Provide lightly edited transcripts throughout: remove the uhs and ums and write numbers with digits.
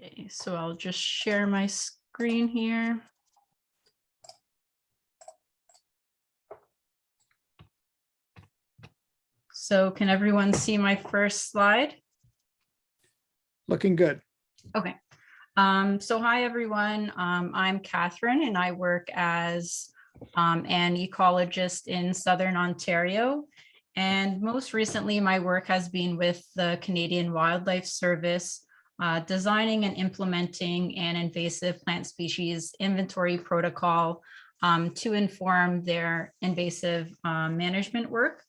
Okay, so I'll just share my screen here. So can everyone see my first slide? Looking good. Okay. So hi, everyone. I'm Catherine, and I work as an ecologist in Southern Ontario. And most recently, my work has been with the Canadian Wildlife Service, designing and implementing an invasive plant species inventory protocol to inform their invasive management work.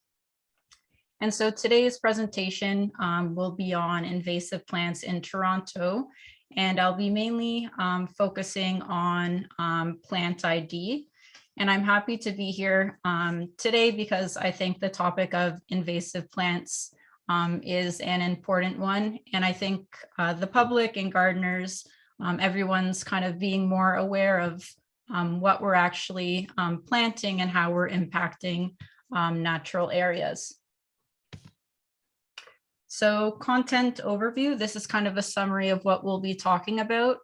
And so today's presentation will be on invasive plants in Toronto, and I'll be mainly focusing on plant ID. And I'm happy to be here today because I think the topic of invasive plants is an important one. And I think the public and gardeners, everyone's kind of being more aware of what we're actually planting and how we're impacting natural areas. So content overview, this is kind of a summary of what we'll be talking about.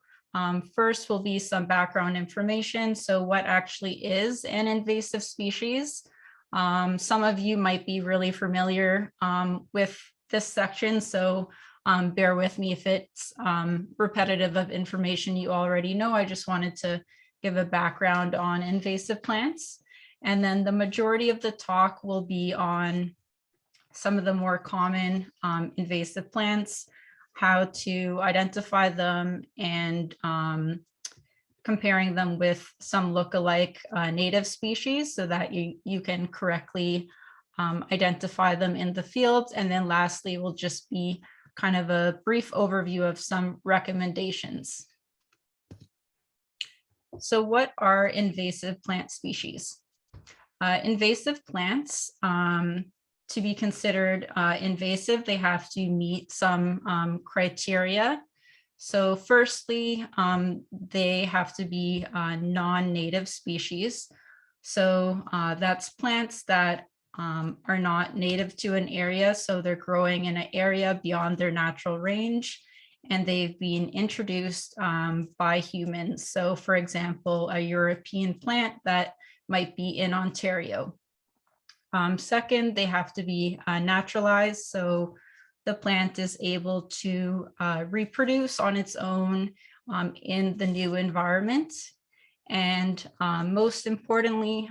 First will be some background information. So what actually is an invasive species? Some of you might be really familiar with this section, so bear with me if it's repetitive of information you already know. I just wanted to give a background on invasive plants. And then the majority of the talk will be on some of the more common invasive plants, how to identify them, and comparing them with some look-alike native species so that you can correctly identify them in the field. And then lastly will just be kind of a brief overview of some recommendations. So what are invasive plant species? Invasive plants, to be considered invasive, they have to meet some criteria. So firstly, they have to be non-native species. So that's plants that are not native to an area. So they're growing in an area beyond their natural range, and they've been introduced by humans. So for example, a European plant that might be in Ontario. Second, they have to be naturalized. So the plant is able to reproduce on its own in the new environment. And most importantly,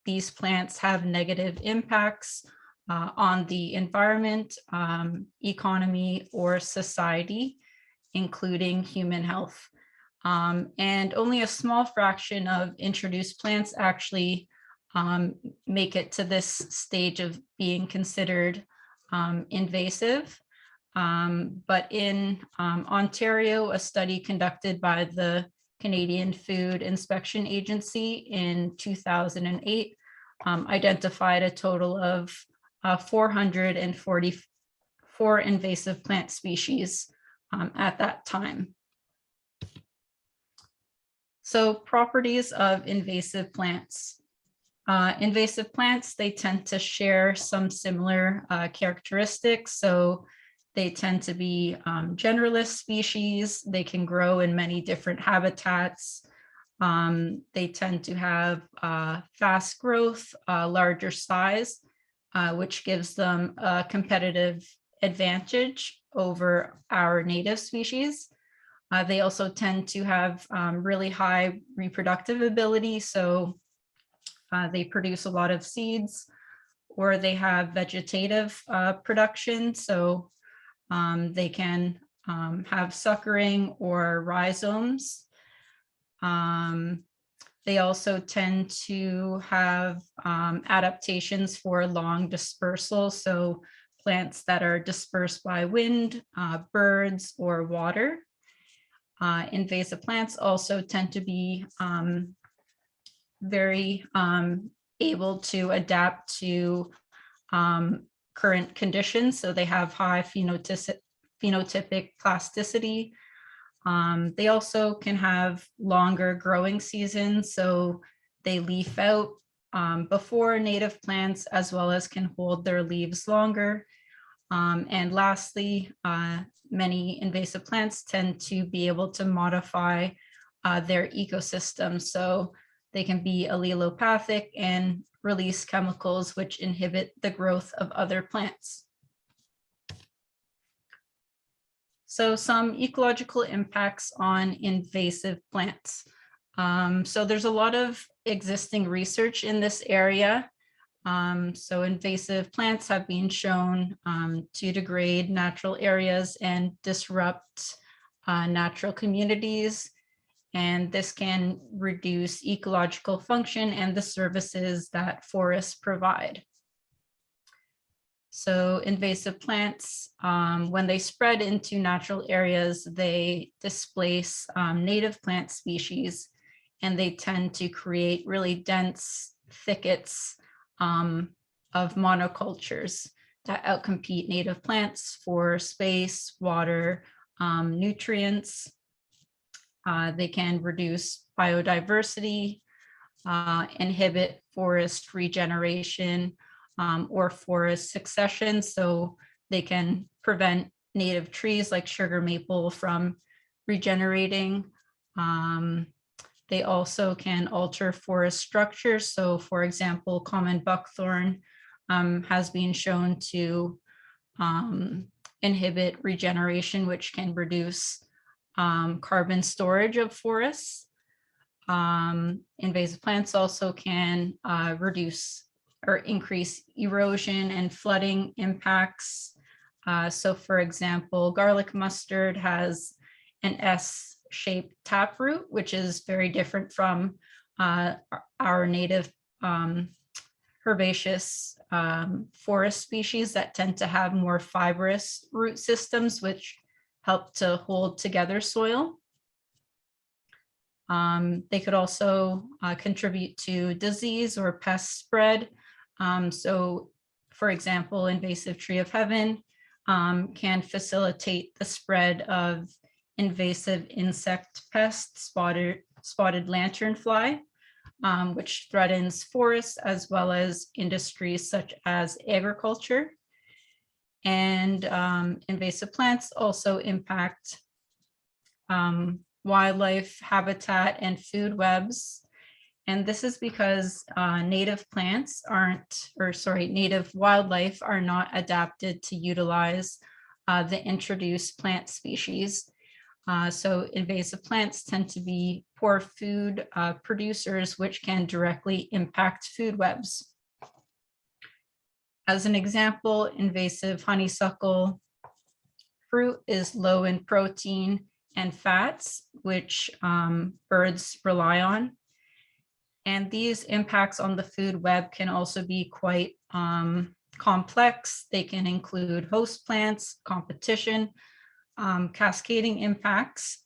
these plants have negative impacts on the environment, economy, or society, including human health. And only a small fraction of introduced plants actually make it to this stage of being considered invasive. But in Ontario, a study conducted by the Canadian Food Inspection Agency in 2008 identified a total of 444 invasive plant species at that time. So properties of invasive plants. Invasive plants, they tend to share some similar characteristics. So they tend to be generalist species. They can grow in many different habitats. They tend to have fast growth, larger size, which gives them a competitive advantage over our native species. They also tend to have really high reproductive ability. So they produce a lot of seeds, or they have vegetative production. So they can have suckering or rhizomes. They also tend to have adaptations for long dispersal. So plants that are dispersed by wind, birds, or water. Invasive plants also tend to be very able to adapt to current conditions. So they have high phenotypic plasticity. They also can have longer growing seasons. So they leaf out before native plants, as well as can hold their leaves longer. And lastly, many invasive plants tend to be able to modify their ecosystem. So they can be allelopathic and release chemicals which inhibit the growth of other plants. So some ecological impacts on invasive plants. So there's a lot of existing research in this area. So invasive plants have been shown to degrade natural areas and disrupt natural communities. And this can reduce ecological function and the services that forests provide. So invasive plants, when they spread into natural areas, they displace native plant species, and they tend to create really dense thickets of monocultures that outcompete native plants for space, water, nutrients. They can reduce biodiversity, inhibit forest regeneration, or forest succession. So they can prevent native trees like sugar maple from regenerating. They also can alter forest structures. So for example, common buckthorn has been shown to inhibit regeneration, which can reduce carbon storage of forests. Invasive plants also can reduce or increase erosion and flooding impacts. So for example, garlic mustard has an S-shaped taproot, which is very different from our native herbaceous forest species that tend to have more fibrous root systems, which help to hold together soil. They could also contribute to disease or pest spread. So for example, invasive tree of heaven can facilitate the spread of invasive insect pest, spotted lanternfly, which threatens forests as well as industries such as agriculture. And invasive plants also impact wildlife habitat and food webs. And this is because native wildlife are not adapted to utilize the introduced plant species. So invasive plants tend to be poor food producers, which can directly impact food webs. As an example, invasive honeysuckle fruit is low in protein and fats, which birds rely on. And these impacts on the food web can also be quite complex. They can include host plants, competition, cascading impacts.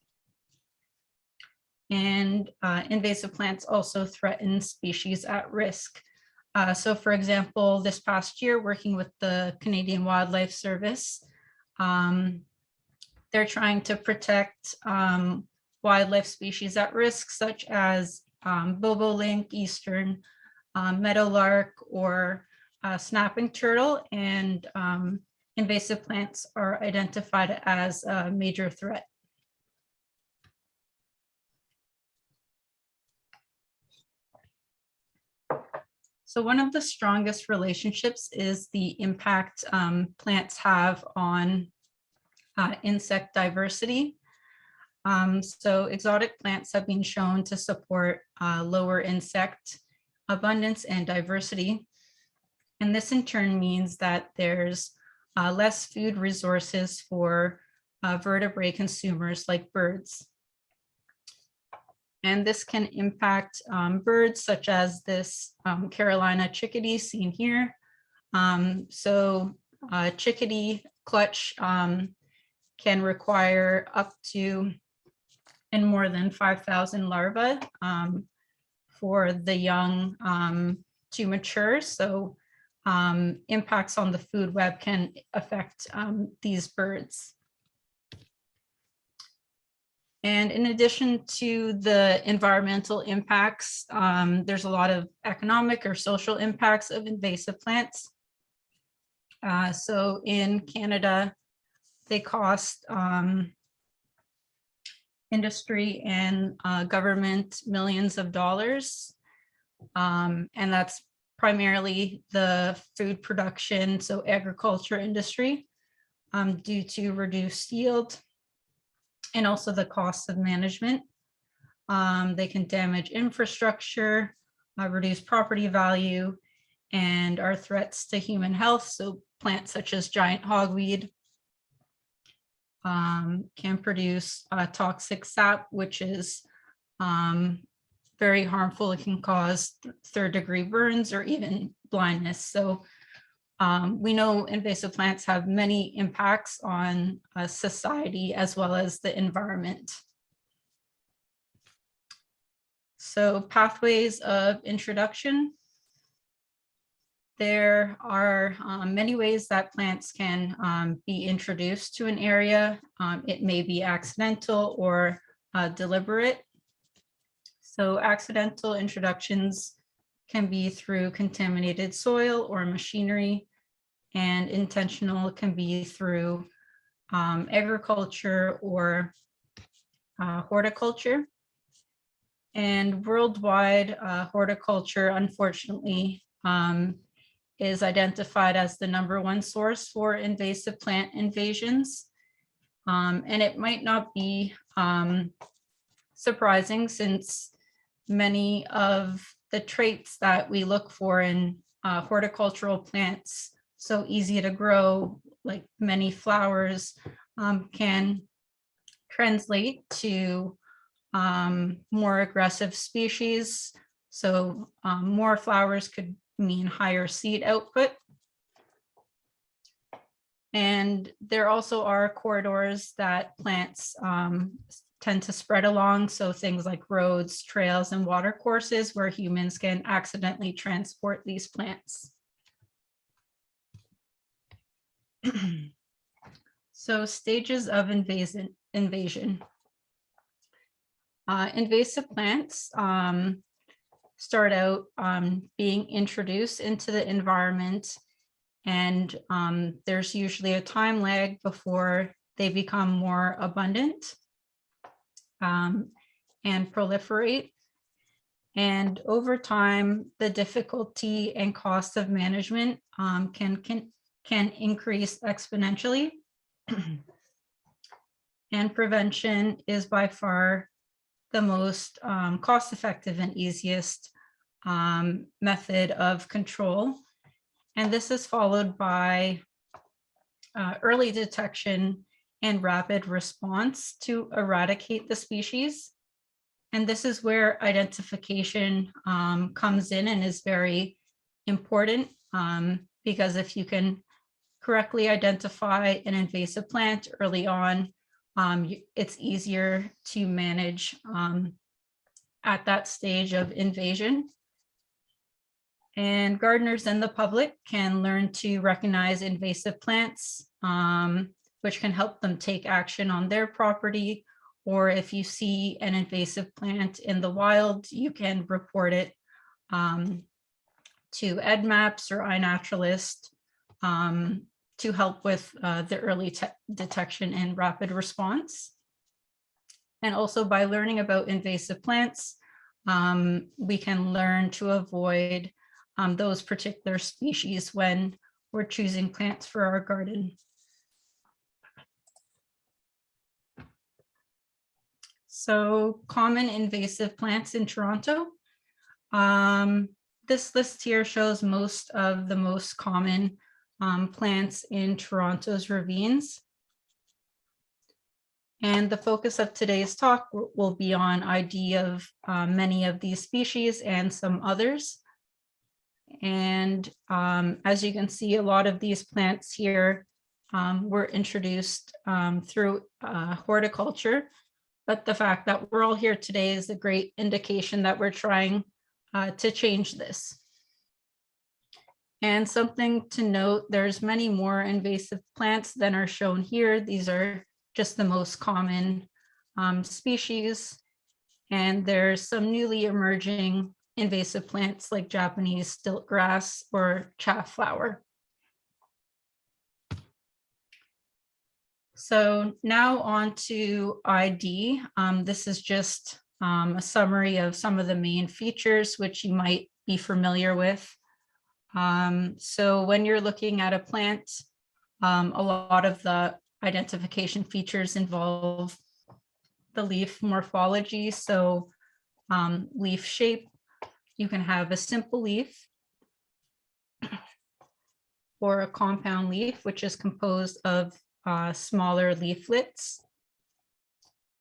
And invasive plants also threaten species at risk. So for example, this past year, working with the Canadian Wildlife Service, they're trying to protect wildlife species at risk, such as bobolink, eastern meadowlark, or snapping turtle, and invasive plants are identified as a major threat. So one of the strongest relationships is the impact plants have on insect diversity. So exotic plants have been shown to support lower insect abundance and diversity. And this in turn means that there's less food resources for vertebrate consumers like birds. And this can impact birds such as this Carolina chickadee seen here. So chickadee clutch can require up to and more than 5,000 larvae for the young to mature. So impacts on the food web can affect these birds. And in addition to the environmental impacts, there's a lot of economic or social impacts of invasive plants. So in Canada, they cost industry and government millions of dollars. And that's primarily the food production, so agriculture industry, due to reduced yield and also the cost of management. They can damage infrastructure, reduce property value, and are threats to human health. So plants such as giant hogweed can produce toxic sap, which is very harmful. It can cause third-degree burns or even blindness. So we know invasive plants have many impacts on society as well as the environment. So pathways of introduction. There are many ways that plants can be introduced to an area. It may be accidental or deliberate. So accidental introductions can be through contaminated soil or machinery, and intentional can be through agriculture or horticulture. And worldwide, horticulture, unfortunately, is identified as the #1 source for invasive plant invasions. And it might not be surprising, since many of the traits that we look for in horticultural plants, so easy to grow, like many flowers, can translate to more aggressive species. So more flowers could mean higher seed output. And there also are corridors that plants tend to spread along. So things like roads, trails, and water courses where humans can accidentally transport these plants. So stages of invasion. Invasive plants start out being introduced into the environment, and there's usually a time lag before they become more abundant and proliferate. And over time, the difficulty and cost of management can increase exponentially. And prevention is by far the most cost-effective and easiest method of control. And this is followed by early detection and rapid response to eradicate the species. And this is where identification comes in and is very important, because if you can correctly identify an invasive plant early on, it's easier to manage at that stage of invasion. And gardeners and the public can learn to recognize invasive plants, which can help them take action on their property. Or if you see an invasive plant in the wild, you can report it to EdMaps or iNaturalist to help with the early detection and rapid response. And also by learning about invasive plants, we can learn to avoid those particular species when we're choosing plants for our garden. So common invasive plants in Toronto. This list here shows most of the most common plants in Toronto's ravines. And the focus of today's talk will be on ID of many of these species and some others. And as you can see, a lot of these plants here were introduced through horticulture. But the fact that we're all here today is a great indication that we're trying to change this. And something to note, there's many more invasive plants than are shown here. These are just the most common species. And there's some newly emerging invasive plants like Japanese stiltgrass or chaff flower. So now on to ID. This is just a summary of some of the main features which you might be familiar with. So when you're looking at a plant, a lot of the identification features involve the leaf morphology. So leaf shape, you can have a simple leaf or a compound leaf, which is composed of smaller leaflets,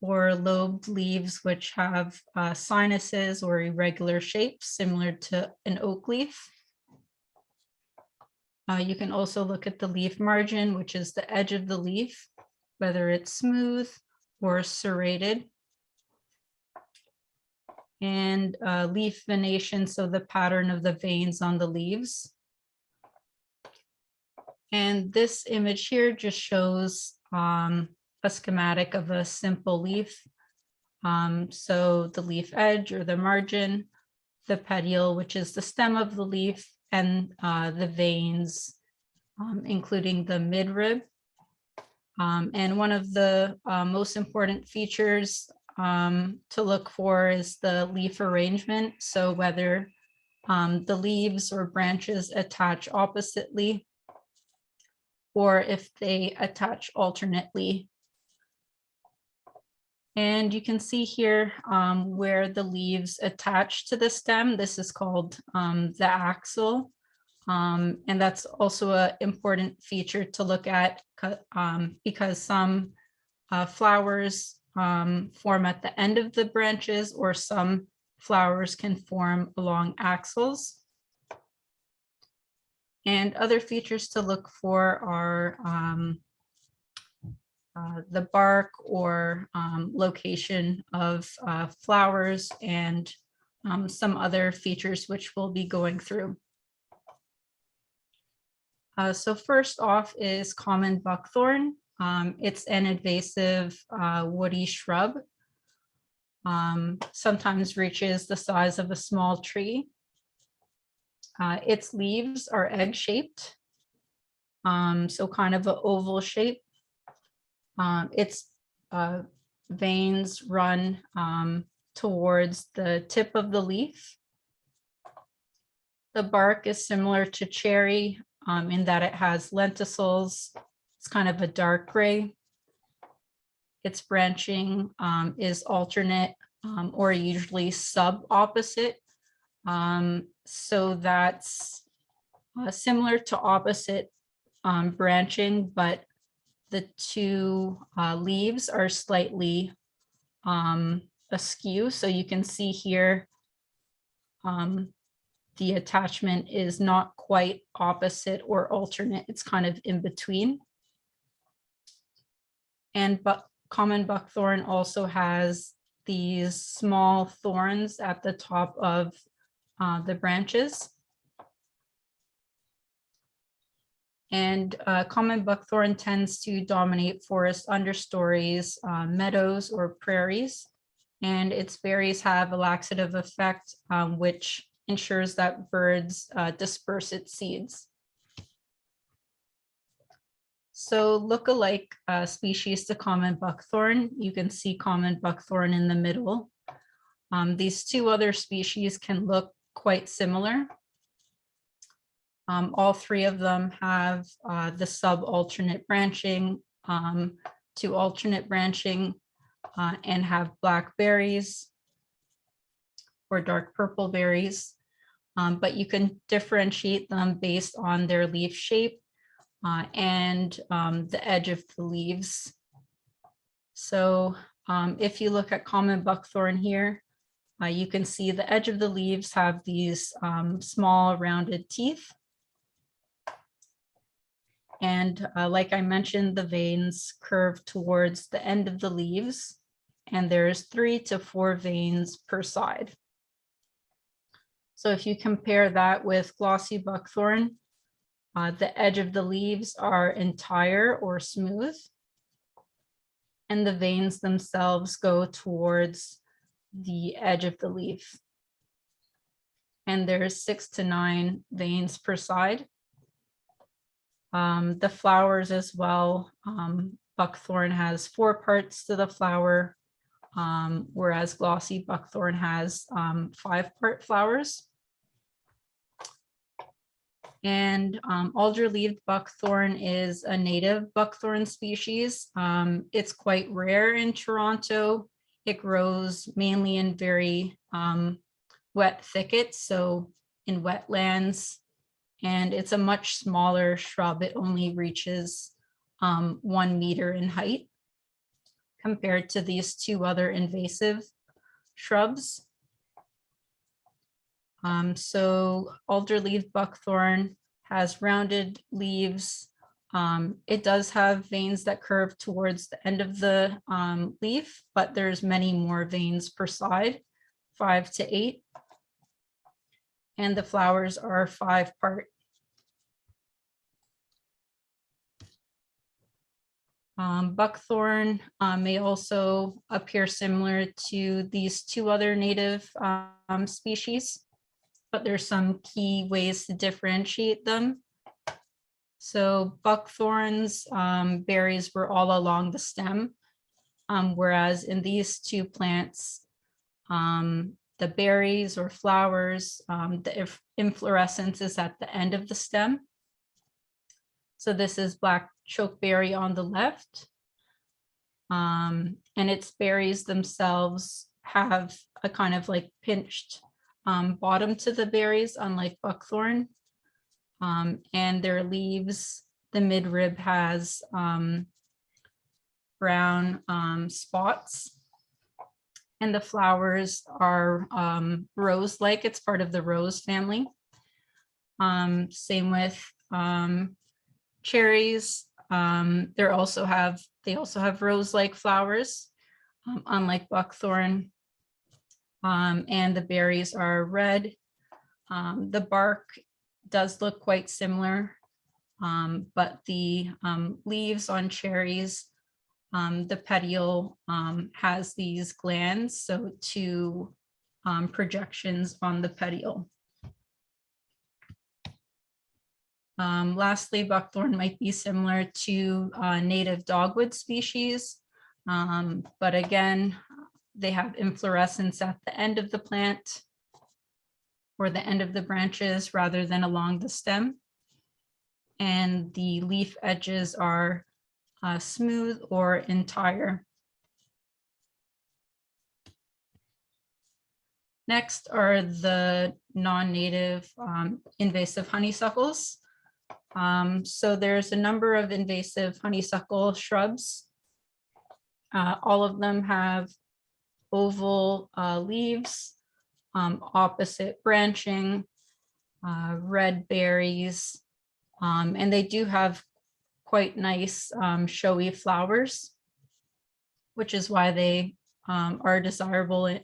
or lobed leaves, which have sinuses or irregular shapes, similar to an oak leaf. You can also look at the leaf margin, which is the edge of the leaf, whether it's smooth or serrated. And leaf venation, so the pattern of the veins on the leaves. And this image here just shows a schematic of a simple leaf. So the leaf edge or the margin, the petiole, which is the stem of the leaf, and the veins, including the midrib. And one of the most important features to look for is the leaf arrangement. So whether the leaves or branches attach oppositely, or if they attach alternately. And you can see here where the leaves attach to the stem. This is called the axil. And that's also an important feature to look at because some flowers form at the end of the branches, or some flowers can form along axils. And other features to look for are the bark or location of flowers, and some other features which we'll be going through. So first off is common buckthorn. It's an invasive woody shrub. Sometimes reaches the size of a small tree. Its leaves are egg-shaped, so kind of an oval shape. Its veins run towards the tip of the leaf. The bark is similar to cherry in that it has lenticels. It's kind of a dark gray. Its branching is alternate or usually sub-opposite. So that's similar to opposite branching, but the two leaves are slightly askew. So you can see here the attachment is not quite opposite or alternate. It's kind of in between. And common buckthorn also has these small thorns at the top of the branches. And common buckthorn tends to dominate forest understories, meadows, or prairies. And its berries have a laxative effect, which ensures that birds disperse its seeds. So look-alike species to common buckthorn. You can see common buckthorn in the middle. These two other species can look quite similar. All three of them have the sub-alternate branching to alternate branching and have black berries or dark purple berries. But you can differentiate them based on their leaf shape and the edge of the leaves. So if you look at common buckthorn here, you can see the edge of the leaves have these small rounded teeth. And like I mentioned, the veins curve towards the end of the leaves, and there's 3 to 4 veins per side. So if you compare that with glossy buckthorn, the edge of the leaves are entire or smooth, and the veins themselves go towards the edge of the leaf. And there's 6 to 9 veins per side. The flowers as well buckthorn has 4 parts to the flower, whereas glossy buckthorn has 5-part flowers. And alder-leaved buckthorn is a native buckthorn species. It's quite rare in Toronto. It grows mainly in very wet thickets, so in wetlands, and it's a much smaller shrub. It only reaches 1 meter in height compared to these 2 other invasive shrubs. So alder-leaved buckthorn has rounded leaves. It does have veins that curve towards the end of the leaf, but there's many more veins per side, 5 to 8. And the flowers are 5-part. Buckthorn may also appear similar to these 2 other native species, but there's some key ways to differentiate them. So buckthorn's berries were all along the stem, whereas in these 2 plants, the berries or flowers, the inflorescence is at the end of the stem. So this is black chokeberry on the left. And its berries themselves have a kind of like pinched bottom to the berries, unlike buckthorn. And their leaves, the midrib has brown spots. And the flowers are rose-like. It's part of the rose family. Same with cherries. They also have rose-like flowers, unlike buckthorn. And the berries are red. The bark does look quite similar, but the leaves on cherries, the petiole has these glands, so 2 projections on the petiole. Lastly, buckthorn might be similar to native dogwood species, but again, they have inflorescence at the end of the plant or the end of the branches rather than along the stem. And the leaf edges are smooth or entire. Next are the non-native invasive honeysuckles. So there's a number of invasive honeysuckle shrubs. All of them have oval leaves, opposite branching, red berries, and they do have quite nice showy flowers, which is why they are desirable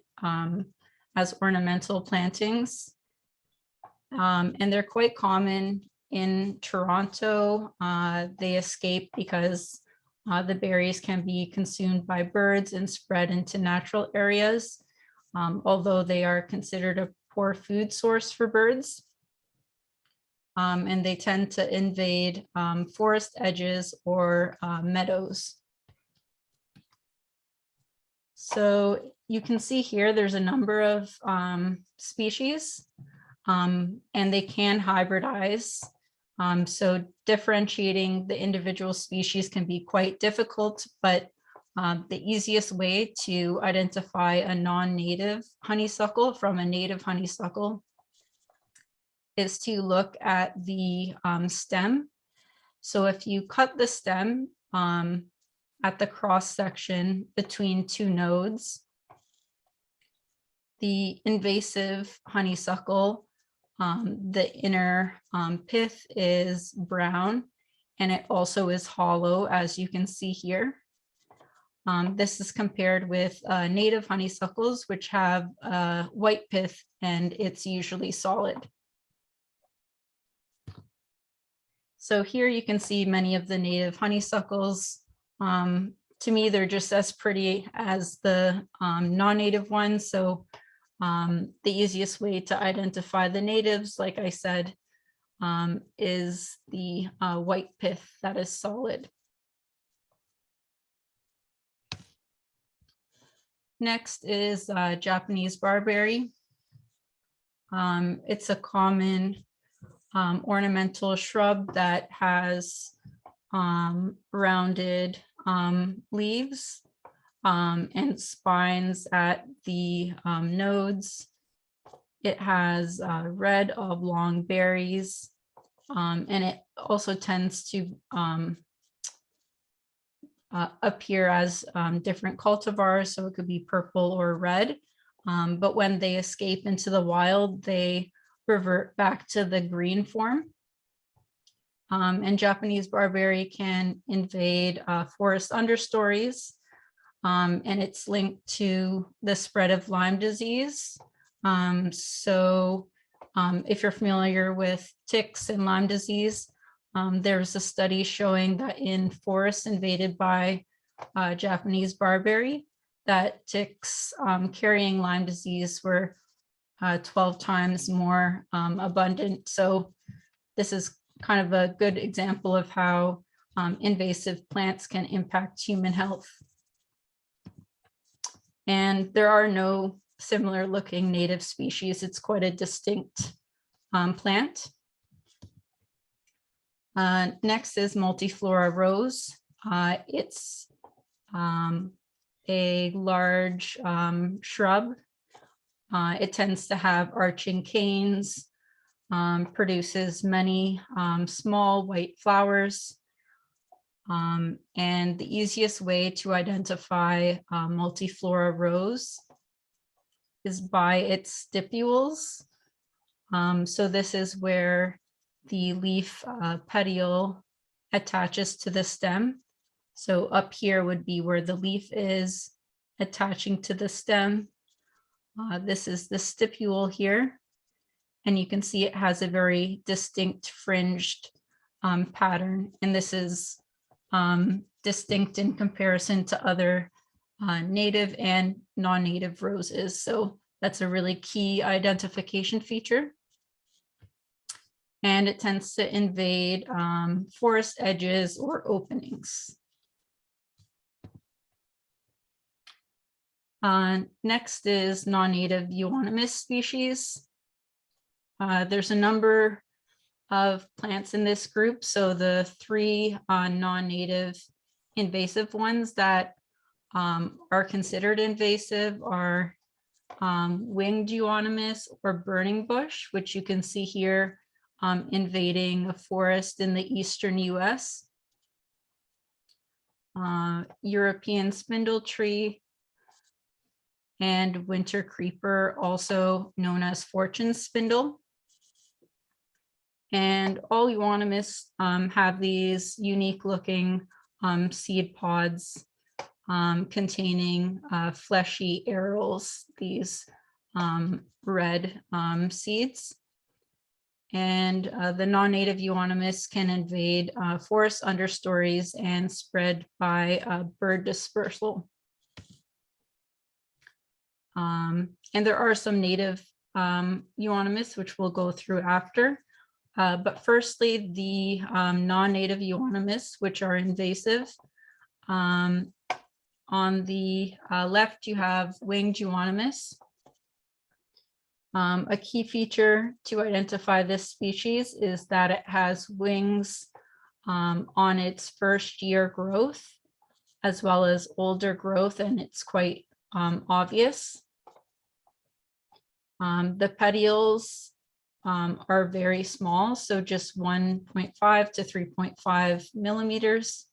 as ornamental plantings. And they're quite common in Toronto. They escape because the berries can be consumed by birds and spread into natural areas, although they are considered a poor food source for birds. And they tend to invade forest edges or meadows. So you can see here, there's a number of species, and they can hybridize. So differentiating the individual species can be quite difficult, but the easiest way to identify a non-native honeysuckle from a native honeysuckle is to look at the stem. So if you cut the stem at the cross section between 2 nodes, the invasive honeysuckle, the inner pith is brown, and it also is hollow, as you can see here. This is compared with native honeysuckles, which have white pith, and it's usually solid. So here you can see many of the native honeysuckles. To me, they're just as pretty as the non-native ones. So the easiest way to identify the natives, like I said, is the white pith that is solid. Next is Japanese barberry. It's a common ornamental shrub that has rounded leaves and spines at the nodes. It has red oblong berries, and it also tends to appear as different cultivars, so it could be purple or red. But when they escape into the wild, they revert back to the green form. And Japanese barberry can invade forest understories, and it's linked to the spread of Lyme disease. If you're familiar with ticks and Lyme disease, there's a study showing that in forests invaded by Japanese barberry, that ticks carrying Lyme disease were 12 times more abundant. So this is kind of a good example of how invasive plants can impact human health. And there are no similar looking native species. It's quite a distinct plant. Next is Multiflora Rose. It's a large shrub. It tends to have arching canes, produces many small white flowers. And the easiest way to identify Multiflora Rose is by its stipules. So this is where the leaf petiole attaches to the stem. So up here would be where the leaf is attaching to the stem. This is the stipule here. And you can see it has a very distinct fringed pattern. And this is distinct in comparison to other native and non-native roses. So that's a really key identification feature. And it tends to invade forest edges or openings. Next is non-native Euonymus species. There's a number of plants in this group. So the three non-native invasive ones that are considered invasive are winged Euonymus or burning bush, which you can see here invading a forest in the eastern US. European spindle tree and winter creeper, also known as fortune spindle. And all Euonymus have these unique looking seed pods containing fleshy arils, these red seeds. And the non-native Euonymus can invade forest understories and spread by bird dispersal. And there are some native Euonymus, which we'll go through after. But firstly, the non-native Euonymus, which are invasive. On the left, you have winged Euonymus. A key feature to identify this species is that it has wings on its first year growth, as well as older growth, and it's quite obvious. The petioles are very small, so just 1.5 to 3.5 millimeters.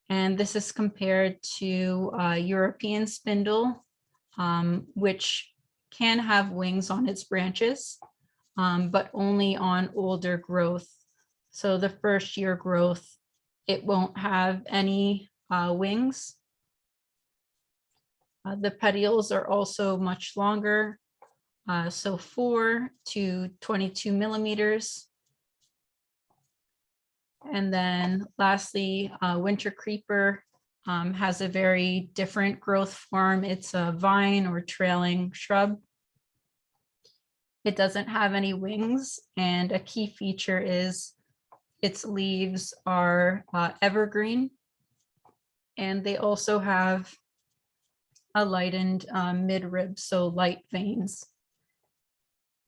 And this is compared to European spindle, which can have wings on its branches, but only on older growth. So the first year growth, it won't have any wings. The petioles are also much longer, so 4 to 22 millimeters. And then lastly, winter creeper has a very different growth form. It's a vine or trailing shrub. It doesn't have any wings, and a key feature is its leaves are evergreen, and they also have a lightened midrib, so light veins.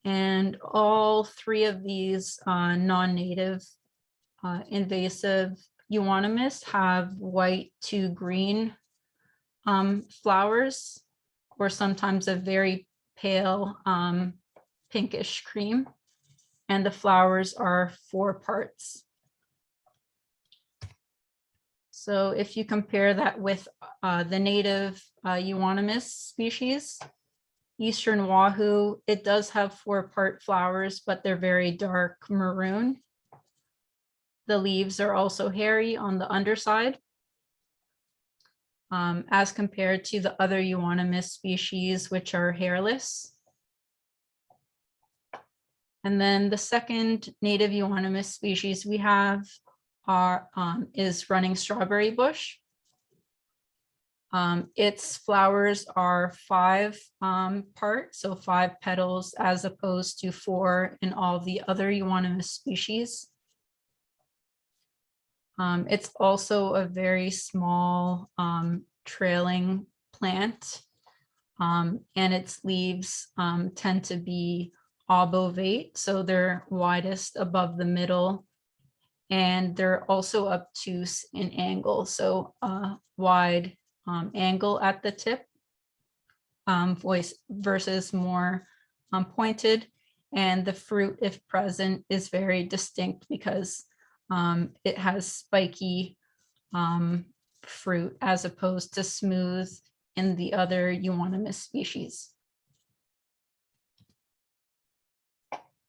And all three of these non-native invasive Euonymus have white to green flowers, or sometimes a very pale pinkish cream. And the flowers are 4 parts. So if you compare that with the native Euonymus species, Eastern Wahoo, it does have 4-part flowers, but they're very dark maroon. The leaves are also hairy on the underside, as compared to the other Euonymus species, which are hairless. And then the second native Euonymus species we have is running strawberry bush. Its flowers are 5 parts, so 5 petals, as opposed to 4 in all the other Euonymus species. It's also a very small trailing plant, and its leaves tend to be obovate, so they're widest above the middle, and they're also obtuse in angle, so wide angle at the tip versus more pointed. And the fruit, if present, is very distinct because it has spiky fruit as opposed to smooth in the other Euonymus species.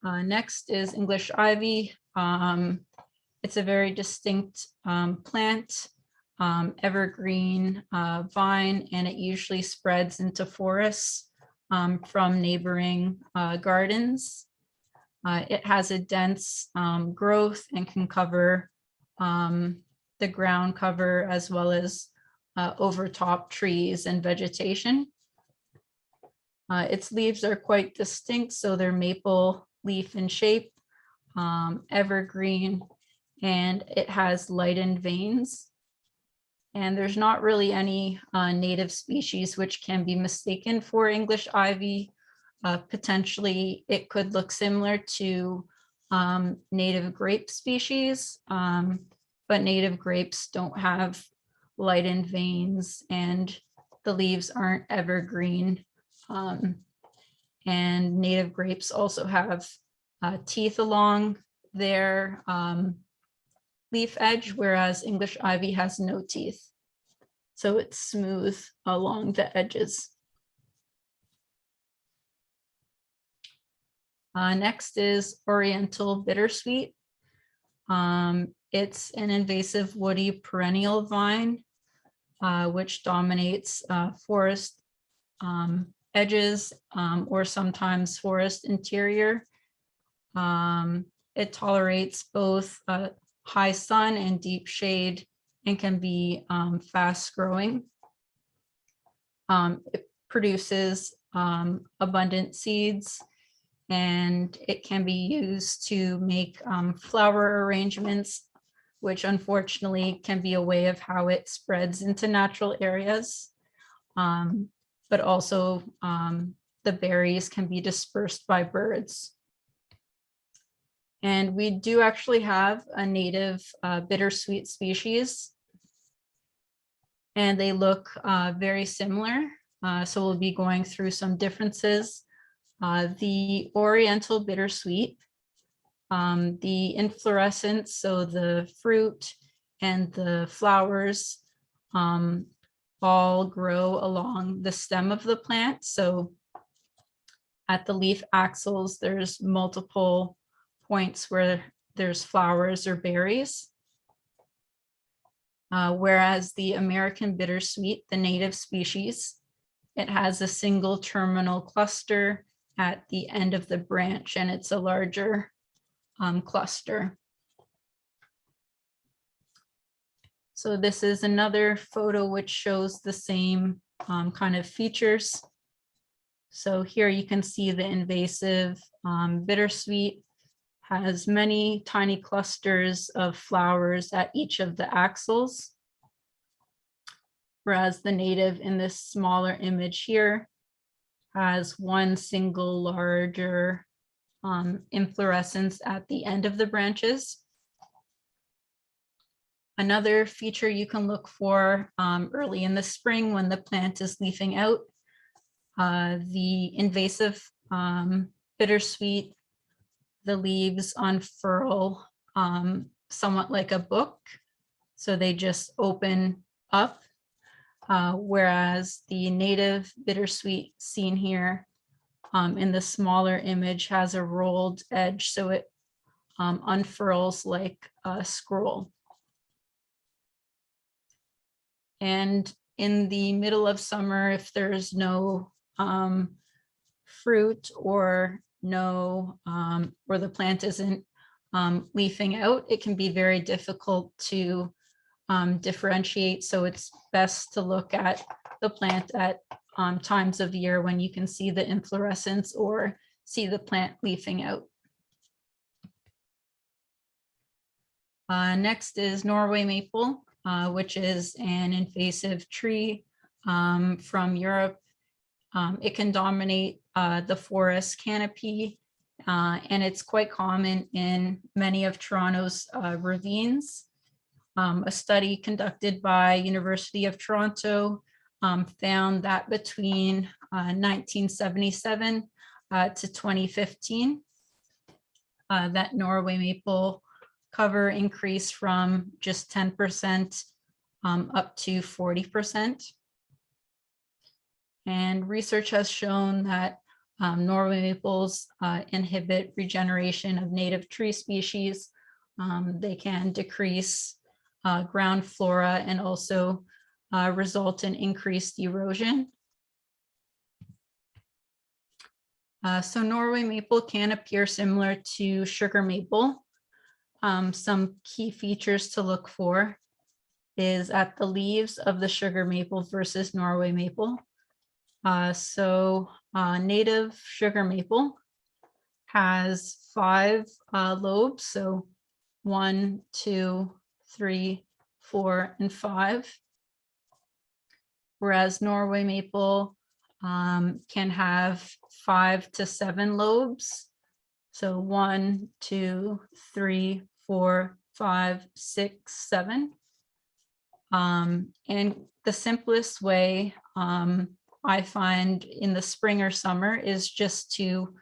Next is English ivy. It's a very distinct plant, evergreen vine, and it usually spreads into forests from neighboring gardens. It has a dense growth and can cover the ground cover as well as overtop trees and vegetation. Its leaves are quite distinct, so they're maple leaf in shape, evergreen, and it has lightened veins. And there's not really any native species which can be mistaken for English ivy. Potentially, it could look similar to native grape species, but native grapes don't have lightened veins and the leaves aren't evergreen. And native grapes also have teeth along their leaf edge, whereas English ivy has no teeth. So it's smooth along the edges. Next is Oriental Bittersweet. It's an invasive woody perennial vine, which dominates forest edges or sometimes forest interior. It tolerates both high sun and deep shade and can be fast growing. It produces abundant seeds, and it can be used to make flower arrangements, which unfortunately can be a way of how it spreads into natural areas. But also the berries can be dispersed by birds. And we do actually have a native bittersweet species, and they look very similar. So we'll be going through some differences. The Oriental Bittersweet, the inflorescence, so the fruit and the flowers all grow along the stem of the plant. So at the leaf axils, there's multiple points where there's flowers or berries. Whereas the American bittersweet, the native species, it has a single terminal cluster at the end of the branch, and it's a larger cluster. So this is another photo which shows the same kind of features. So here you can see the invasive bittersweet has many tiny clusters of flowers at each of the axils. whereas the native in this smaller image here has one single larger inflorescence at the end of the branches. Another feature you can look for early in the spring when the plant is leafing out, the invasive bittersweet, the leaves unfurl somewhat like a book. So they just open up, whereas the native bittersweet seen here in the smaller image has a rolled edge, so it unfurls like a scroll. And in the middle of summer, if there's no fruit or no, or the plant isn't leafing out, it can be very difficult to differentiate. So it's best to look at the plant at times of year when you can see the inflorescence or see the plant leafing out. Next is Norway maple, which is an invasive tree from Europe. It can dominate the forest canopy, and it's quite common in many of Toronto's ravines. A study conducted by University of Toronto found that between 1977 to 2015, that Norway maple cover increased from just 10% up to 40%. And research has shown that Norway maples inhibit regeneration of native tree species. They can decrease ground flora and also result in increased erosion. So Norway maple can appear similar to sugar maple. Some key features to look for is at the leaves of the sugar maple versus Norway maple. Native sugar maple has 5 lobes, so 1, 2, 3, 4, and 5. Whereas Norway maple can have 5 to 7 lobes. So 1, 2, 3, 4, 5, 6, 7. And the simplest way I find in the spring or summer is just to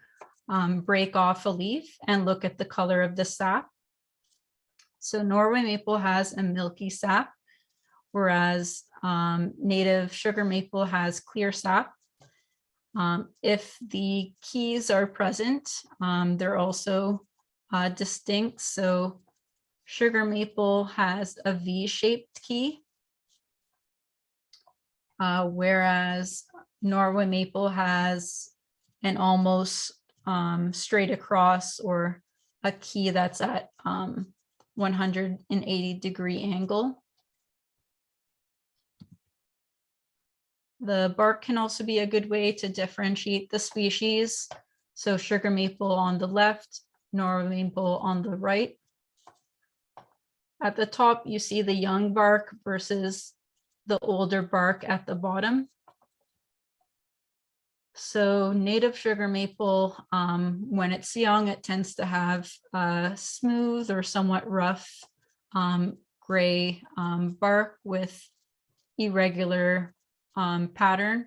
break off a leaf and look at the color of the sap. So Norway maple has a milky sap, whereas native sugar maple has clear sap. If the keys are present, they're also distinct. So sugar maple has a V-shaped key, whereas Norway maple has an almost straight across or a key that's at 180-degree angle. The bark can also be a good way to differentiate the species. So sugar maple on the left, Norway maple on the right. At the top, you see the young bark versus the older bark at the bottom. So native sugar maple, when it's young, it tends to have a smooth or somewhat rough gray bark with irregular pattern,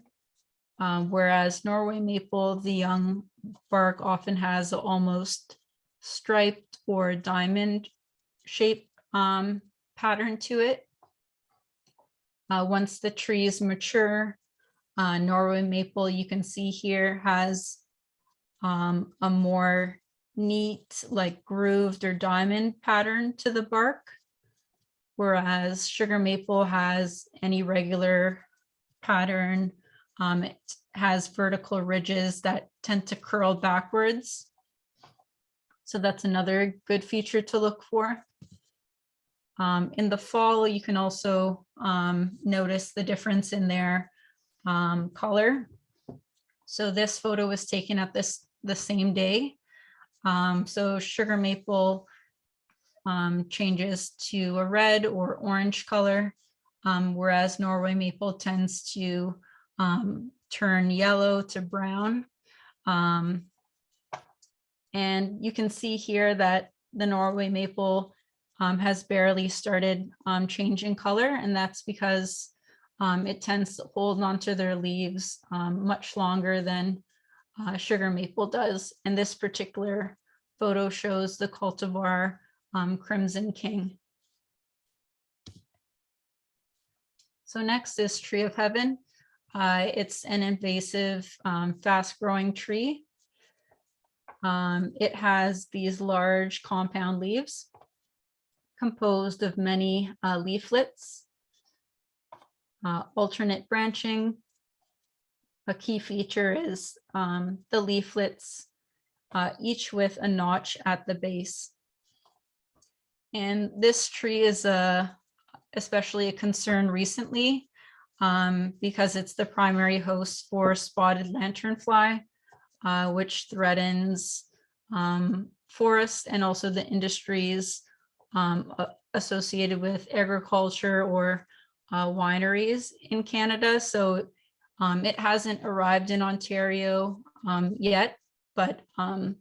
whereas Norway maple, the young bark often has almost striped or diamond shaped pattern to it. Once the trees mature, Norway maple, you can see here, has a more neat, like grooved or diamond pattern to the bark, whereas sugar maple has an irregular pattern. It has vertical ridges that tend to curl backwards. So that's another good feature to look for. In the fall, you can also notice the difference in their color. So this photo was taken at the same day. So sugar maple changes to a red or orange color, whereas Norway maple tends to turn yellow to brown. And you can see here that the Norway maple has barely started changing color, and that's because it tends to hold onto their leaves much longer than sugar maple does. And this particular photo shows the cultivar Crimson King. So next is Tree of Heaven. It's an invasive, fast-growing tree. It has these large compound leaves composed of many leaflets, alternate branching. A key feature is the leaflets, each with a notch at the base. And this tree is especially a concern recently because it's the primary host for spotted lanternfly, which threatens forests and also the industries associated with agriculture or wineries in Canada. So it hasn't arrived in Ontario yet, but the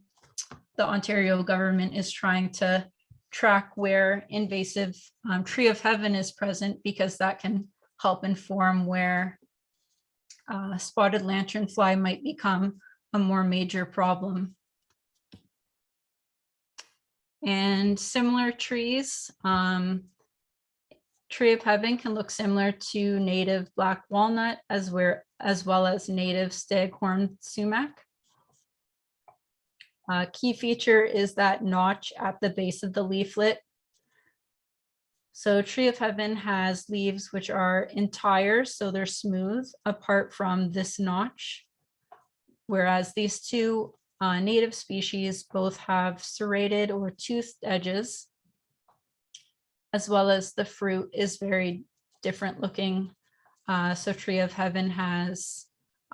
Ontario government is trying to track where invasive Tree of Heaven is present, because that can help inform where spotted lanternfly might become a more major problem. And similar trees, Tree of Heaven can look similar to native black walnut as well as native staghorn sumac. Key feature is that notch at the base of the leaflet. So Tree of Heaven has leaves which are entire, so they're smooth apart from this notch, whereas these two native species both have serrated or toothed edges, as well as the fruit is very different looking. So Tree of Heaven has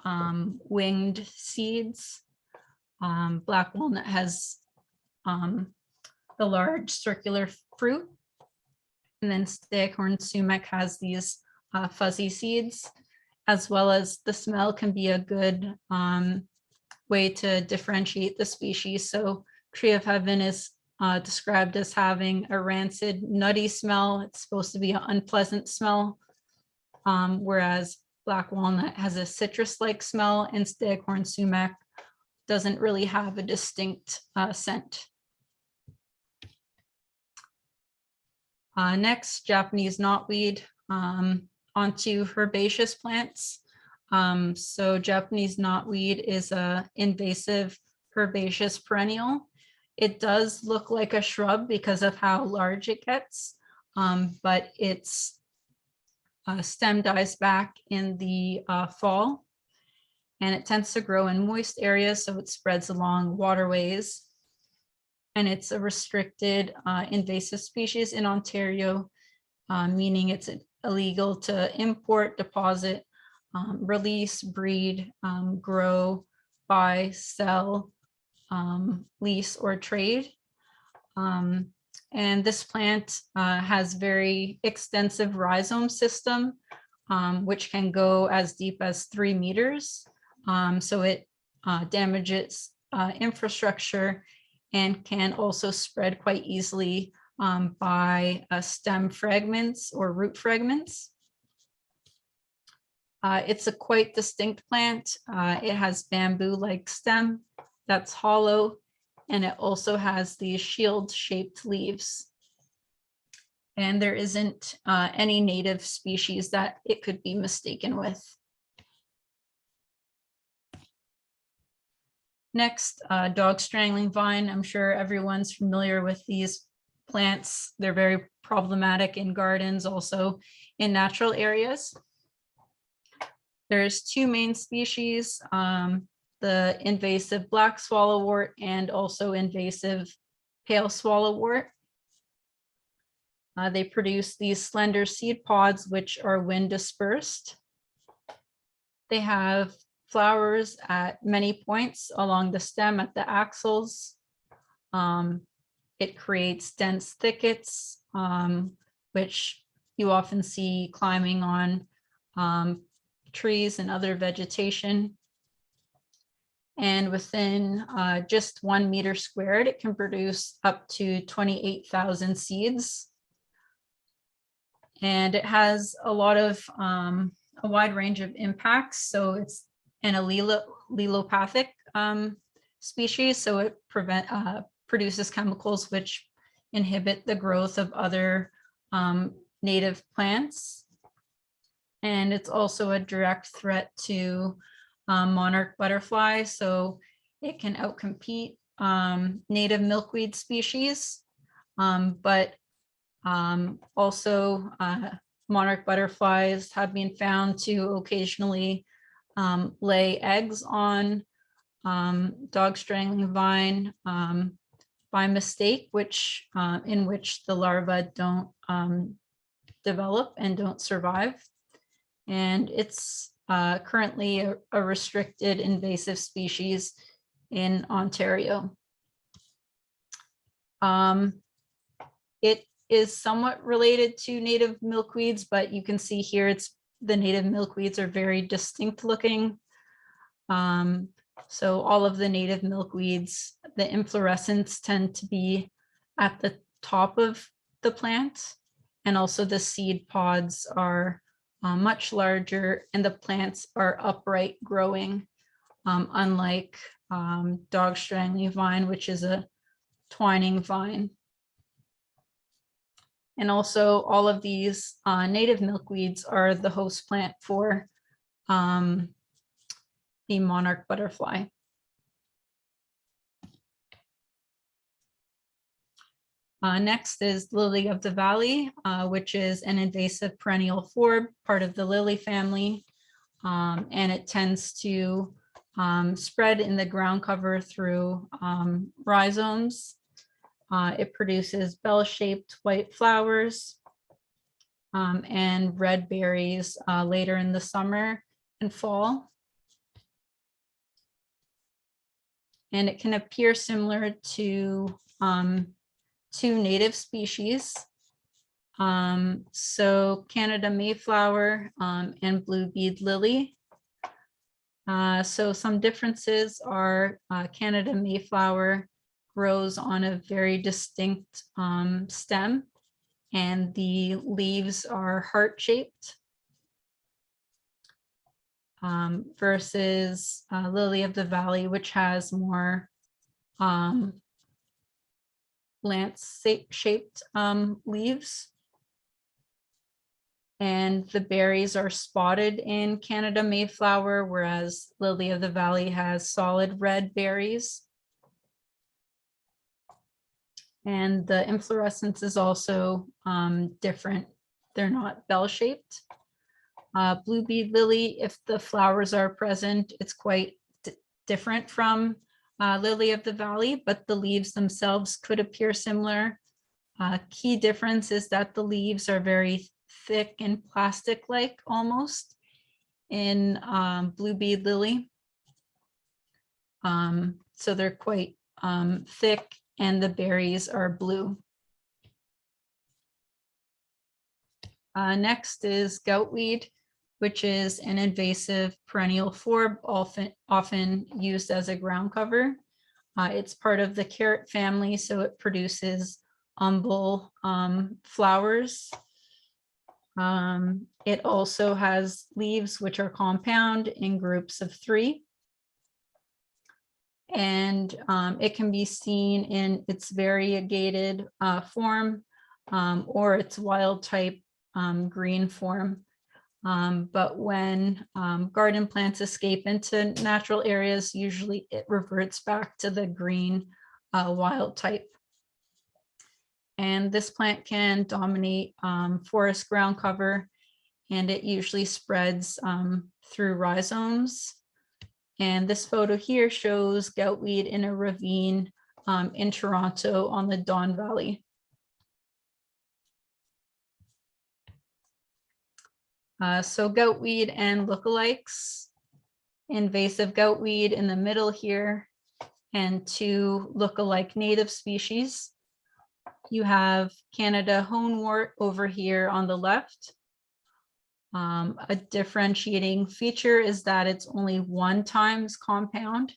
winged seeds. Black walnut has the large circular fruit, and then staghorn sumac has these fuzzy seeds, as well as the smell can be a good way to differentiate the species. So Tree of Heaven is described as having a rancid, nutty smell. It's supposed to be an unpleasant smell, whereas black walnut has a citrus-like smell, and staghorn sumac doesn't really have a distinct scent. Next, Japanese knotweed, onto herbaceous plants. So Japanese knotweed is an invasive herbaceous perennial. It does look like a shrub because of how large it gets, but its stem dies back in the fall, and it tends to grow in moist areas, so it spreads along waterways. And it's a restricted invasive species in Ontario, meaning it's illegal to import, deposit, release, breed, grow, buy, sell, lease, or trade. And this plant has very extensive rhizome system, which can go as deep as 3 meters. So it damages infrastructure and can also spread quite easily by stem fragments or root fragments. It's a quite distinct plant. It has bamboo-like stem that's hollow, and it also has these shield-shaped leaves. And there isn't any native species that it could be mistaken with. Next, dog strangling vine. I'm sure everyone's familiar with these plants. They're very problematic in gardens, also in natural areas. There's 2 main species, the invasive black swallowwort and also invasive pale swallowwort. They produce these slender seed pods, which are wind dispersed. They have flowers at many points along the stem at the axils. It creates dense thickets, which you often see climbing on trees and other vegetation. And within just 1 meter squared, it can produce up to 28,000 seeds. And it has a lot of a wide range of impacts. So it's an allelopathic species. So it produces chemicals which inhibit the growth of other native plants. And it's also a direct threat to monarch butterfly. So it can outcompete native milkweed species, but also monarch butterflies have been found to occasionally lay eggs on dog strangling vine by mistake, in which the larvae don't develop and don't survive. And it's currently a restricted invasive species in Ontario. It is somewhat related to native milkweeds, but you can see here the native milkweeds are very distinct looking. So all of the native milkweeds, the inflorescence tend to be at the top of the plant, and also the seed pods are much larger, and the plants are upright growing, unlike dog strangling vine, which is a twining vine. And also all of these native milkweeds are the host plant for the monarch butterfly. Next is lily of the valley, which is an invasive perennial forb, part of the lily family, and it tends to spread in the ground cover through rhizomes. It produces bell-shaped white flowers and red berries later in the summer and fall. And it can appear similar to native species. So Canada Mayflower and blue bead lily. So some differences are Canada Mayflower grows on a very distinct stem, and the leaves are heart-shaped, versus lily of the valley, which has more lance-shaped leaves. And the berries are spotted in Canada Mayflower, whereas lily of the valley has solid red berries. And the inflorescence is also different. They're not bell-shaped. Blue bead lily, if the flowers are present, it's quite different from lily of the valley, but the leaves themselves could appear similar. Key difference is that the leaves are very thick and plastic-like almost in blue bead lily. So they're quite thick, and the berries are blue. Next is goutweed, which is an invasive perennial forb, often used as a ground cover. It's part of the carrot family, so it produces umbel flowers. It also has leaves which are compound in groups of 3. And it can be seen in its variegated form or its wild type green form. But when garden plants escape into natural areas, usually it reverts back to the green wild type. And this plant can dominate forest ground cover, and it usually spreads through rhizomes. And this photo here shows goutweed in a ravine in Toronto on the Don Valley. So goutweed and lookalikes. Invasive goutweed in the middle here, and 2 lookalike native species. You have Canada honewort over here on the left. A differentiating feature is that it's only 1 times compound.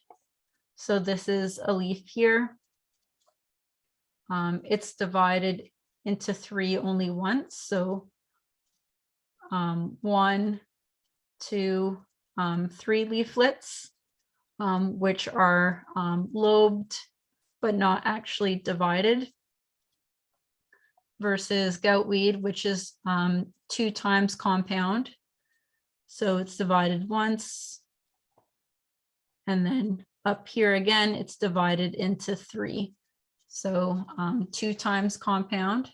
So this is a leaf here. It's divided into 3 only once. So 1, 2, 3 leaflets, which are lobed but not actually divided, versus goutweed, which is 2 times compound. So it's divided once, and then up here again, it's divided into 3. So 2 times compound.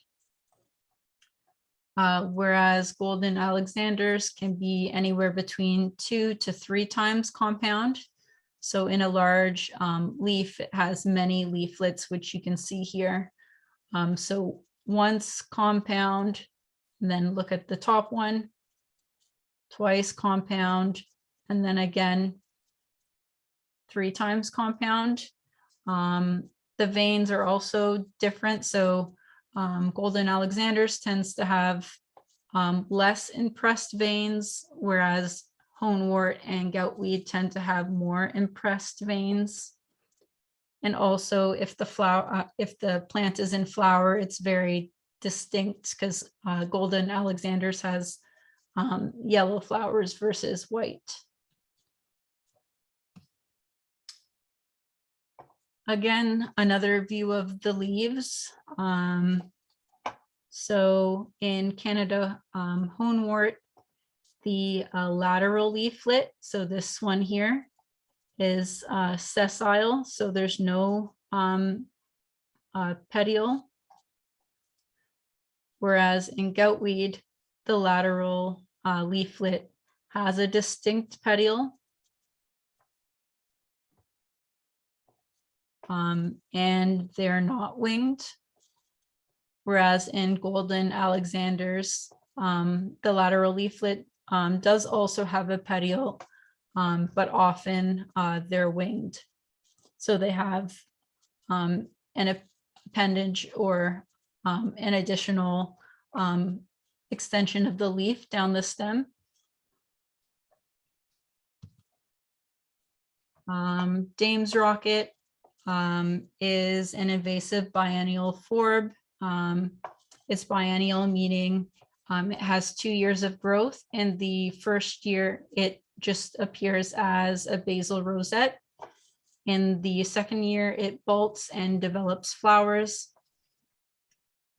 Whereas golden Alexanders can be anywhere between 2 to 3 times compound. So in a large leaf, it has many leaflets, which you can see here. So once compound, and then look at the top one, twice compound, and then again 3 times compound. The veins are also different. So golden Alexanders tends to have less impressed veins, whereas honewort and goutweed tend to have more impressed veins. And also, if the plant is in flower, it's very distinct, because golden Alexanders has yellow flowers versus white. Again, another view of the leaves. So in Canada honewort, the lateral leaflet, so this one here, is sessile, so there's no petiole. Whereas in goutweed, the lateral leaflet has a distinct petiole. And they're not winged. Whereas in golden Alexanders, the lateral leaflet does also have a petiole, but often they're winged. So they have an appendage or an additional extension of the leaf down the stem. Dame's rocket is an invasive biennial forb. It's biennial, meaning it has 2 years of growth. In the first year, it just appears as a basal rosette. In the second year, it bolts and develops flowers.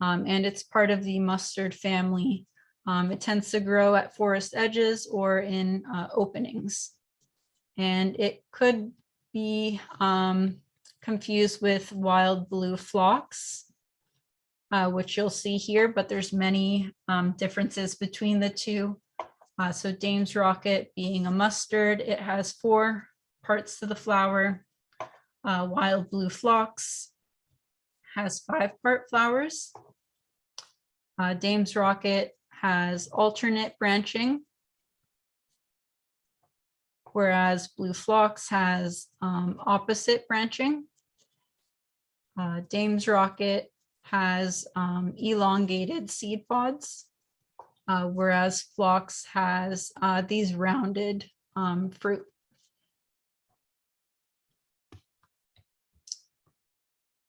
And it's part of the mustard family. It tends to grow at forest edges or in openings. And it could be confused with wild blue phlox, which you'll see here, but there's many differences between the two. So Dame's rocket being a mustard, it has 4 parts to the flower. Wild blue phlox has 5-part flowers. Dame's rocket has alternate branching, whereas blue phlox has opposite branching. Dame's rocket has elongated seed pods, whereas phlox has these rounded fruit.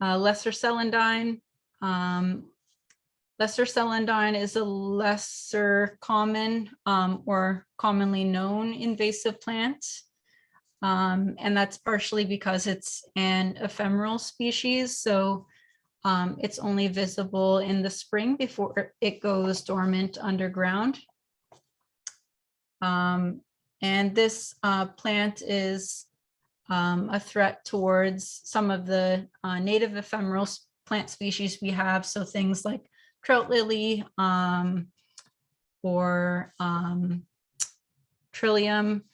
Lesser celandine. Lesser celandine is a lesser common or commonly known invasive plant. And that's partially because it's an ephemeral species. So it's only visible in the spring before it goes dormant underground. And this plant is a threat towards some of the native ephemeral plant species we have. So things like trout lily or trillium,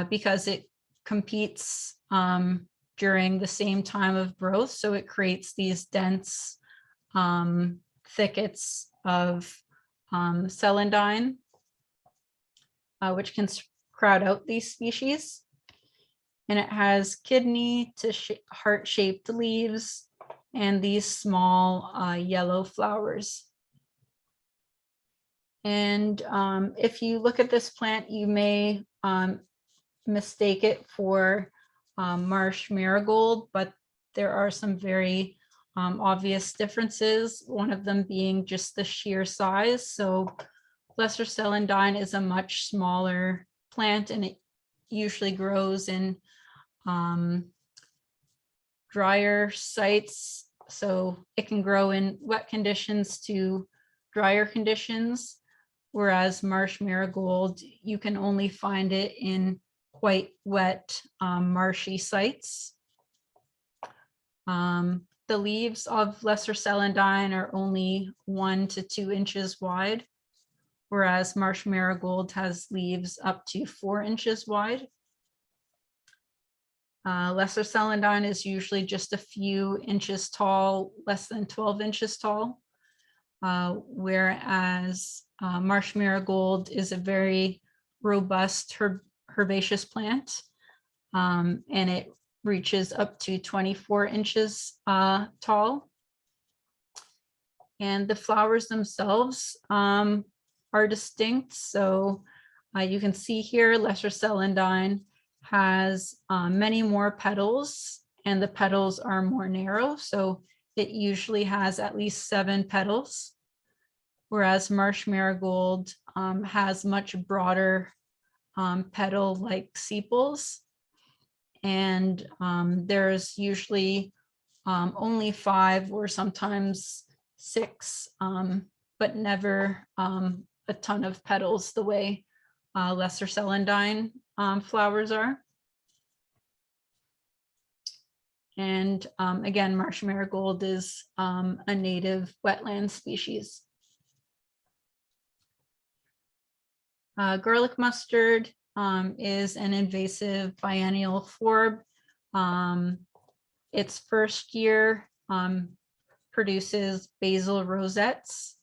because it competes during the same time of growth. So it creates these dense thickets of celandine, which can crowd out these species. And it has kidney to heart-shaped leaves, and these small yellow flowers. And if you look at this plant, you may mistake it for marsh marigold, but there are some very obvious differences, one of them being just the sheer size. So Lesser Celandine is a much smaller plant, and it usually grows in drier sites. So it can grow in wet conditions to drier conditions, whereas marsh marigold, you can only find it in quite wet, marshy sites. The leaves of Lesser Celandine are only 1 to 2 inches wide, whereas marsh marigold has leaves up to 4 inches wide. Lesser Celandine is usually just a few inches tall, less than 12 inches tall, whereas marsh marigold is a very robust herbaceous plant, and it reaches up to 24 inches tall. And the flowers themselves are distinct. So you can see here, Lesser Celandine has many more petals, and the petals are more narrow. So it usually has at least 7 petals, whereas marsh marigold has much broader petal-like sepals. And there's usually only 5 or sometimes 6, but never a ton of petals the way Lesser Celandine flowers are. And again, marsh marigold is a native wetland species. Garlic mustard is an invasive biennial forb. Its first year produces basal rosettes,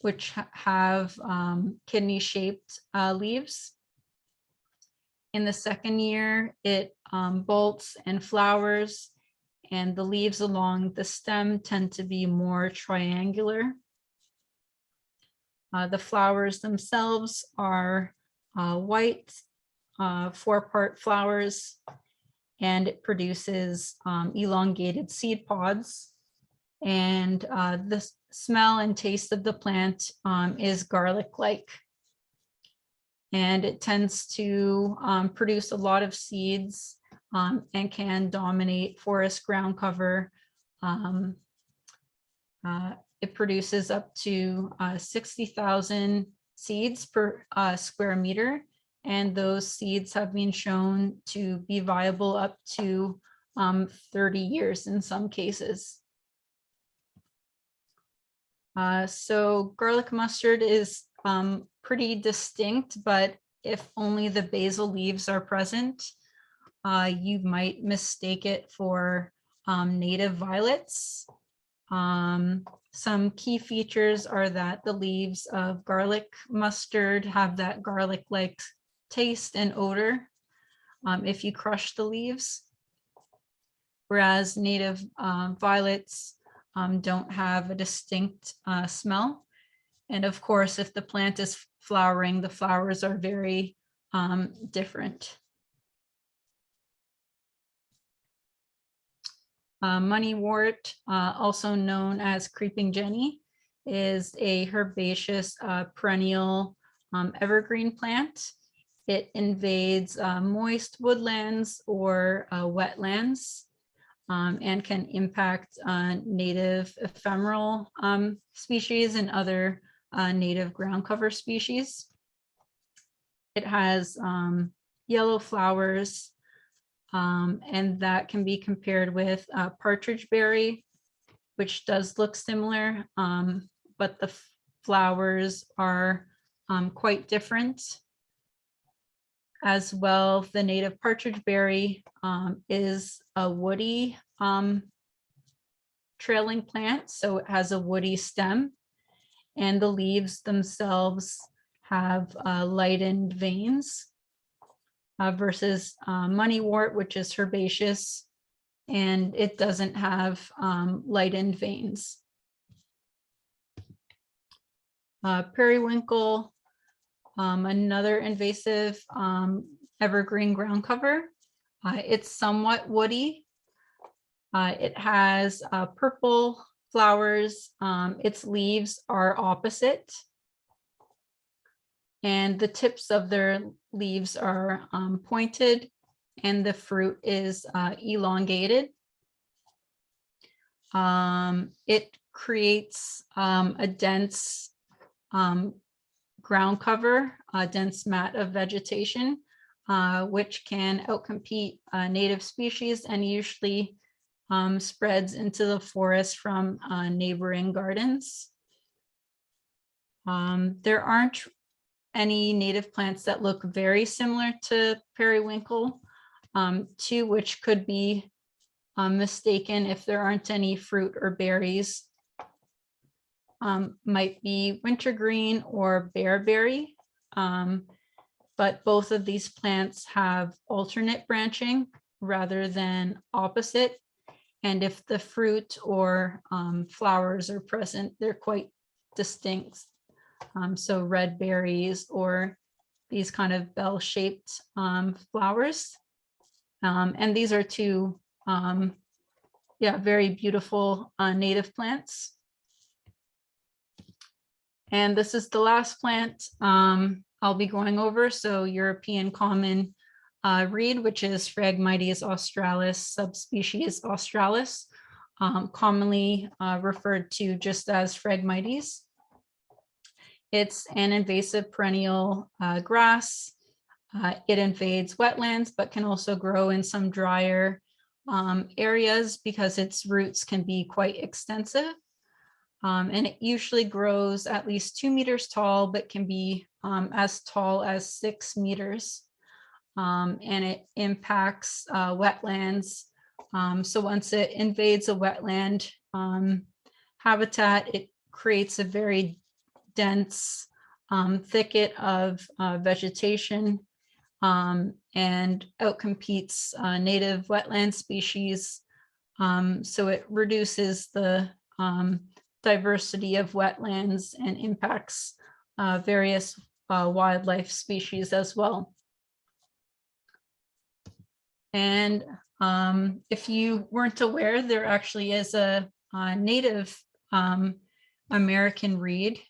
which have kidney-shaped leaves. In the second year, it bolts and flowers, and the leaves along the stem tend to be more triangular. The flowers themselves are white, 4-part flowers, and it produces elongated seed pods. And the smell and taste of the plant is garlic-like. And it tends to produce a lot of seeds and can dominate forest ground cover. It produces up to 60,000 seeds per square meter, and those seeds have been shown to be viable up to 30 years in some cases. So garlic mustard is pretty distinct, but if only the basal leaves are present, you might mistake it for native violets. Some key features are that the leaves of garlic mustard have that garlic-like taste and odor if you crush the leaves, whereas native violets don't have a distinct smell. And of course, if the plant is flowering, the flowers are very different. Moneywort, also known as creeping jenny, is a herbaceous perennial evergreen plant. It invades moist woodlands or wetlands and can impact native ephemeral species and other native ground cover species. It has yellow flowers, and that can be compared with partridge berry, which does look similar, but the flowers are quite different. As well, the native partridge berry is a woody trailing plant, so it has a woody stem, and the leaves themselves have lightened veins. Versus moneywort, which is herbaceous and it doesn't have lightened veins. Periwinkle, another invasive evergreen ground cover. It's somewhat woody. It has purple flowers. Its leaves are opposite, and the tips of their leaves are pointed, and the fruit is elongated. It creates a dense ground cover, a dense mat of vegetation, which can outcompete native species and usually spreads into the forest from neighboring gardens. There aren't any native plants that look very similar to periwinkle, to which could be mistaken if there aren't any fruit or berries. Might be wintergreen or bearberry, but both of these plants have alternate branching rather than opposite. And if the fruit or flowers are present, they're quite distinct. So red berries or these kind of bell-shaped flowers. And these are two, very beautiful native plants. And this is the last plant I'll be going over. So European common reed, which is Phragmites australis, subspecies Australis, commonly referred to just as Phragmites. It's an invasive perennial grass. It invades wetlands, but can also grow in some drier areas because its roots can be quite extensive. And it usually grows at least 2 meters tall, but can be as tall as 6 meters. And it impacts wetlands. So once it invades a wetland habitat, it creates a very dense thicket of vegetation and outcompetes native wetland species. So it reduces the diversity of wetlands and impacts various wildlife species as well. And if you weren't aware, there actually is a native American reed,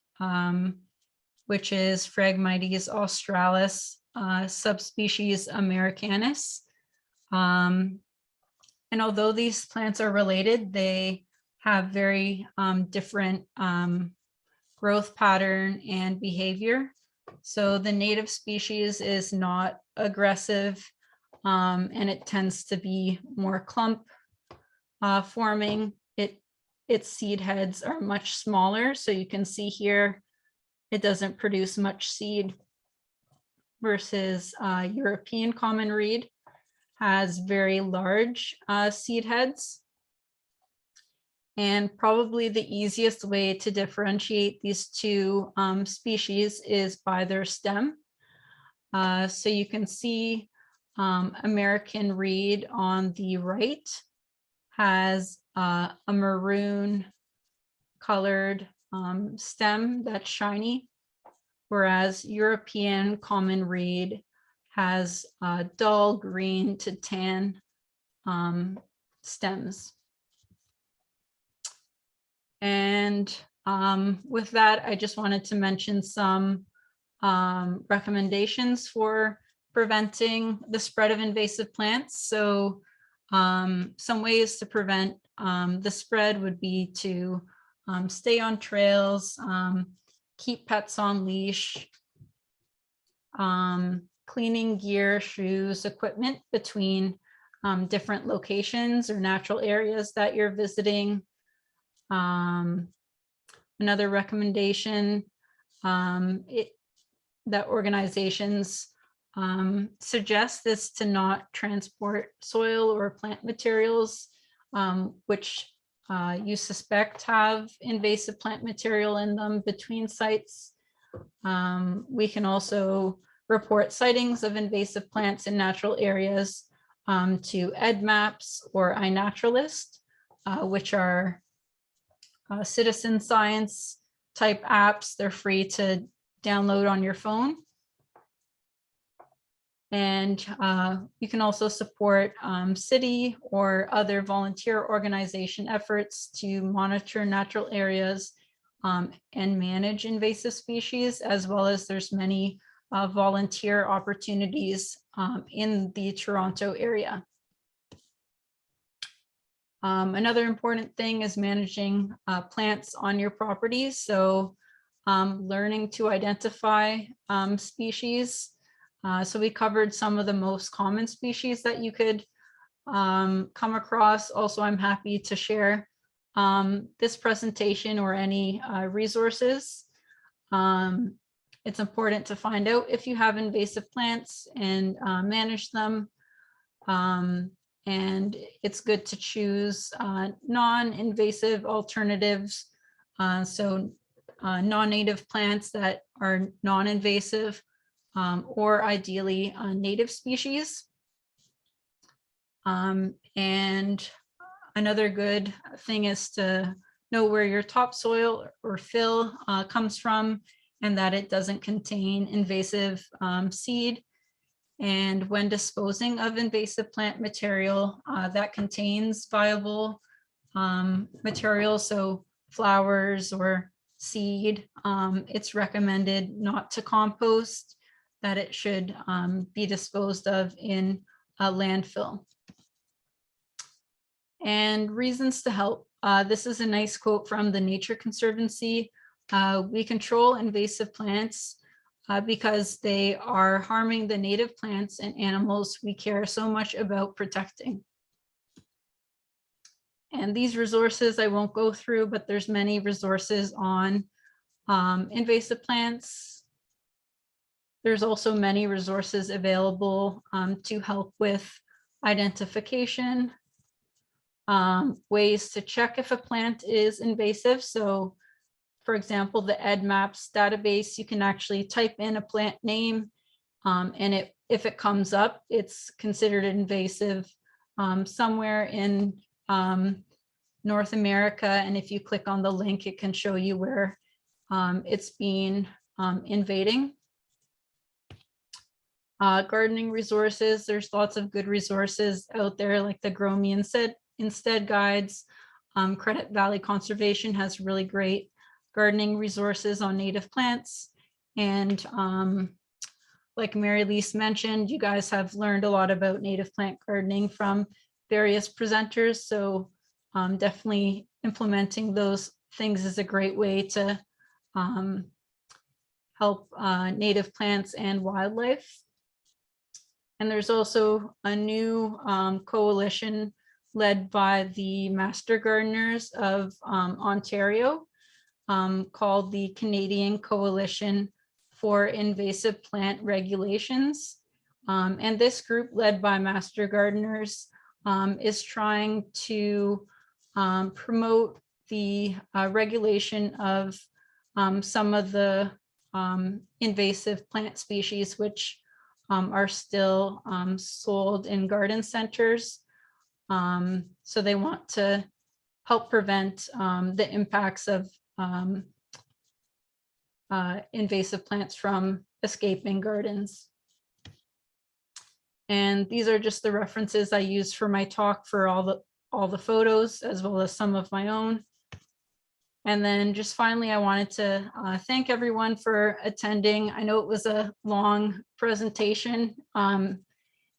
which is Phragmites australis, subspecies americanus. And although these plants are related, they have very different growth pattern and behavior. So the native species is not aggressive, and it tends to be more clump forming. Its seed heads are much smaller. So you can see here, it doesn't produce much seed versus European common reed has very large seed heads. And probably the easiest way to differentiate these two species is by their stem. So you can see American reed on the right has a maroon colored stem that's shiny, whereas European common reed has dull green to tan stems. And with that, I just wanted to mention some recommendations for preventing the spread of invasive plants. So some ways to prevent the spread would be to stay on trails, keep pets on leash, cleaning gear, shoes, equipment between different locations or natural areas that you're visiting. Another recommendation that organizations suggest is to not transport soil or plant materials which you suspect have invasive plant material in them between sites. We can also report sightings of invasive plants in natural areas to EdMaps or iNaturalist, which are citizen science type apps. They're free to download on your phone. And you can also support city or other volunteer organization efforts to monitor natural areas and manage invasive species, as well as there's many volunteer opportunities in the Toronto area. Another important thing is managing plants on your property. So learning to identify species. So we covered some of the most common species that you could come across. Also, I'm happy to share this presentation or any resources. It's important to find out if you have invasive plants and manage them. And it's good to choose non-invasive alternatives. So non-native plants that are non-invasive, or ideally native species. And another good thing is to know where your topsoil or fill comes from, and that it doesn't contain invasive seed. And when disposing of invasive plant material that contains viable material, so flowers or seed, it's recommended not to compost, that it should be disposed of in a landfill. And reasons to help. This is a nice quote from the Nature Conservancy. We control invasive plants because they are harming the native plants and animals we care so much about protecting. And these resources I won't go through, but there's many resources on invasive plants. There's also many resources available to help with identification, ways to check if a plant is invasive. So for example, the EdMaps database, you can actually type in a plant name and if it comes up, it's considered invasive somewhere in North America. And if you click on the link, it can show you where it's been invading. Gardening resources, there's lots of good resources out there like the Grow Me Instead guides. Credit Valley Conservation has really great gardening resources on native plants. And like Mary Lise mentioned, you guys have learned a lot about native plant gardening from various presenters. So definitely implementing those things is a great way to help native plants and wildlife. And there's also a new coalition led by the Master Gardeners of Ontario called the Canadian Coalition for Invasive Plant Regulations. And this group led by Master Gardeners is trying to promote the regulation of some of the invasive plant species which are still sold in garden centers. So they want to help prevent the impacts of invasive plants from escaping gardens. And these are just the references I used for my talk for all the photos, as well as some of my own. And then just finally, I wanted to thank everyone for attending. I know it was a long presentation, and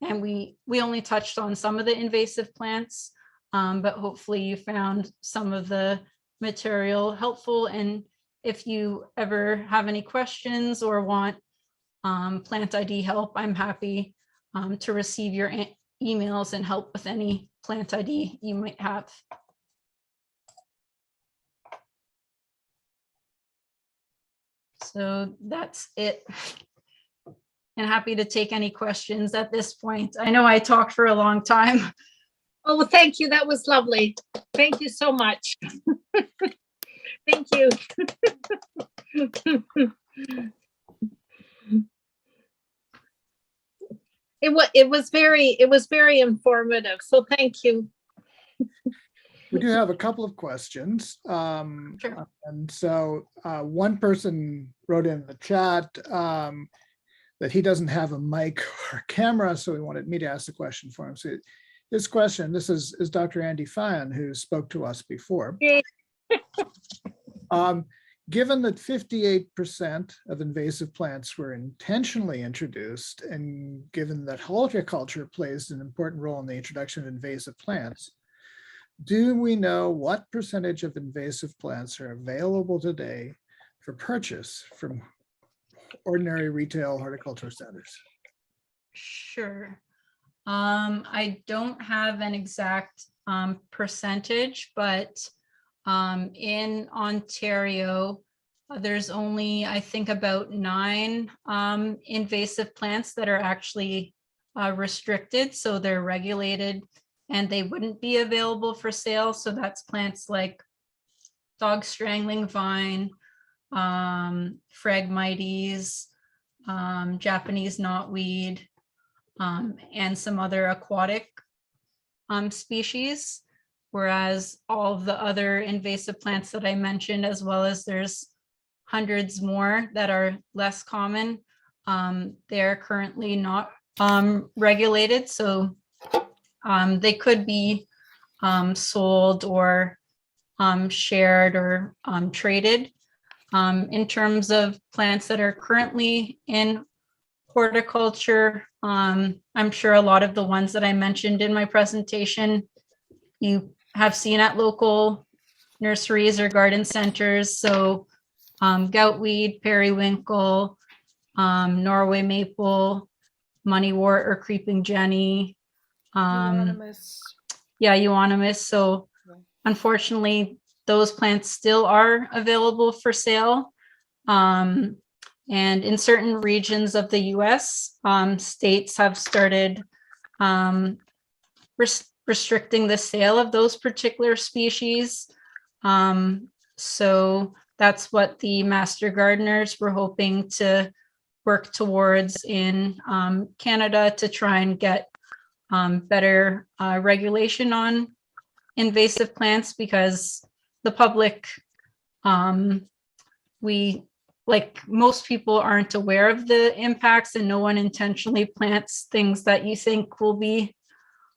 we only touched on some of the invasive plants, but hopefully you found some of the material helpful. And if you ever have any questions or want plant ID help, I'm happy to receive your emails and help with any plant ID you might have. So that's it. And happy to take any questions at this point. I know I talked for a long time. Oh, well, thank you. That was lovely. Thank you so much. Thank you. it was very informative. So thank you. We do have a couple of questions. Sure. And so one person wrote in the chat that he doesn't have a mic or camera, so he wanted me to ask the question for him. So his question, this is Dr. Andy Fine, who spoke to us before. Yay. Given that 58% of invasive plants were intentionally introduced, and given that horticulture plays an important role in the introduction of invasive plants, do we know what percentage of invasive plants are available today for purchase from ordinary retail horticulture centers? Sure. I don't have an exact percentage, but in Ontario, there's only, I think, about 9 invasive plants that are actually restricted. So they're regulated and they wouldn't be available for sale. So that's plants like dog strangling vine, Phragmites, Japanese knotweed, and some other aquatic species. Whereas all of the other invasive plants that I mentioned, as well as there's hundreds more that are less common, they're currently not regulated. So they could be sold or shared or traded. In terms of plants that are currently in horticulture, I'm sure a lot of the ones that I mentioned in my presentation you have seen at local nurseries or garden centers. So goutweed, periwinkle, Norway maple, moneywort or creeping jenny. Euonymus. Yeah, euonymus. So unfortunately, those plants still are available for sale. And in certain regions of the US, states have started restricting the sale of those particular species. So that's what the master gardeners were hoping to work towards in Canada to try and get better regulation on invasive plants, because the public, like most people aren't aware of the impacts, and no one intentionally plants things that you think will be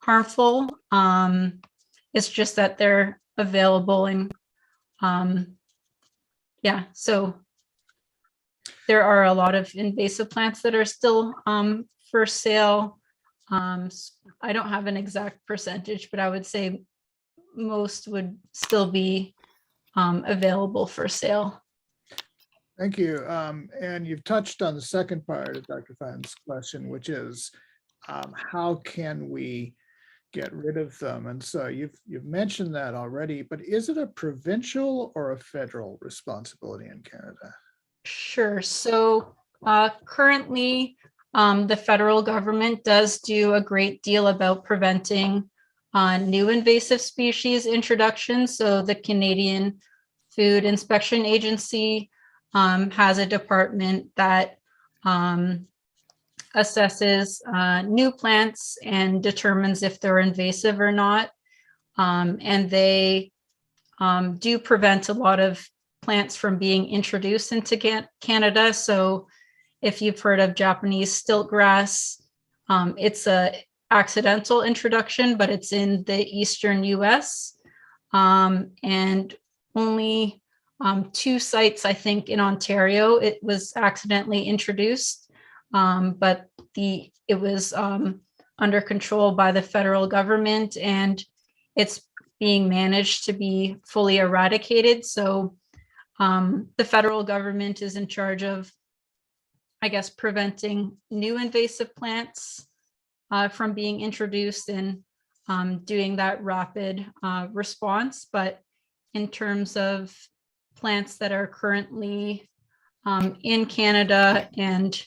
harmful. It's just that they're available, and yeah, so there are a lot of invasive plants that are still for sale. I don't have an exact percentage, but I would say most would still be available for sale. Thank you. And you've touched on the second part of Dr. Fine's question, which is how can we get rid of them? And so you've mentioned that already, but is it a provincial or a federal responsibility in Canada? Sure. So currently, the federal government does do a great deal about preventing new invasive species introduction. So the Canadian Food Inspection Agency has a department that assesses new plants and determines if they're invasive or not. And they do prevent a lot of plants from being introduced into Canada. So if you've heard of Japanese stiltgrass, it's a accidental introduction, but it's in the eastern US. And only 2 sites, I think, in Ontario, it was accidentally introduced, but it was under control by the federal government, and it's being managed to be fully eradicated. So the federal government is in charge of, I guess, preventing new invasive plants from being introduced and doing that rapid response. But in terms of plants that are currently in Canada and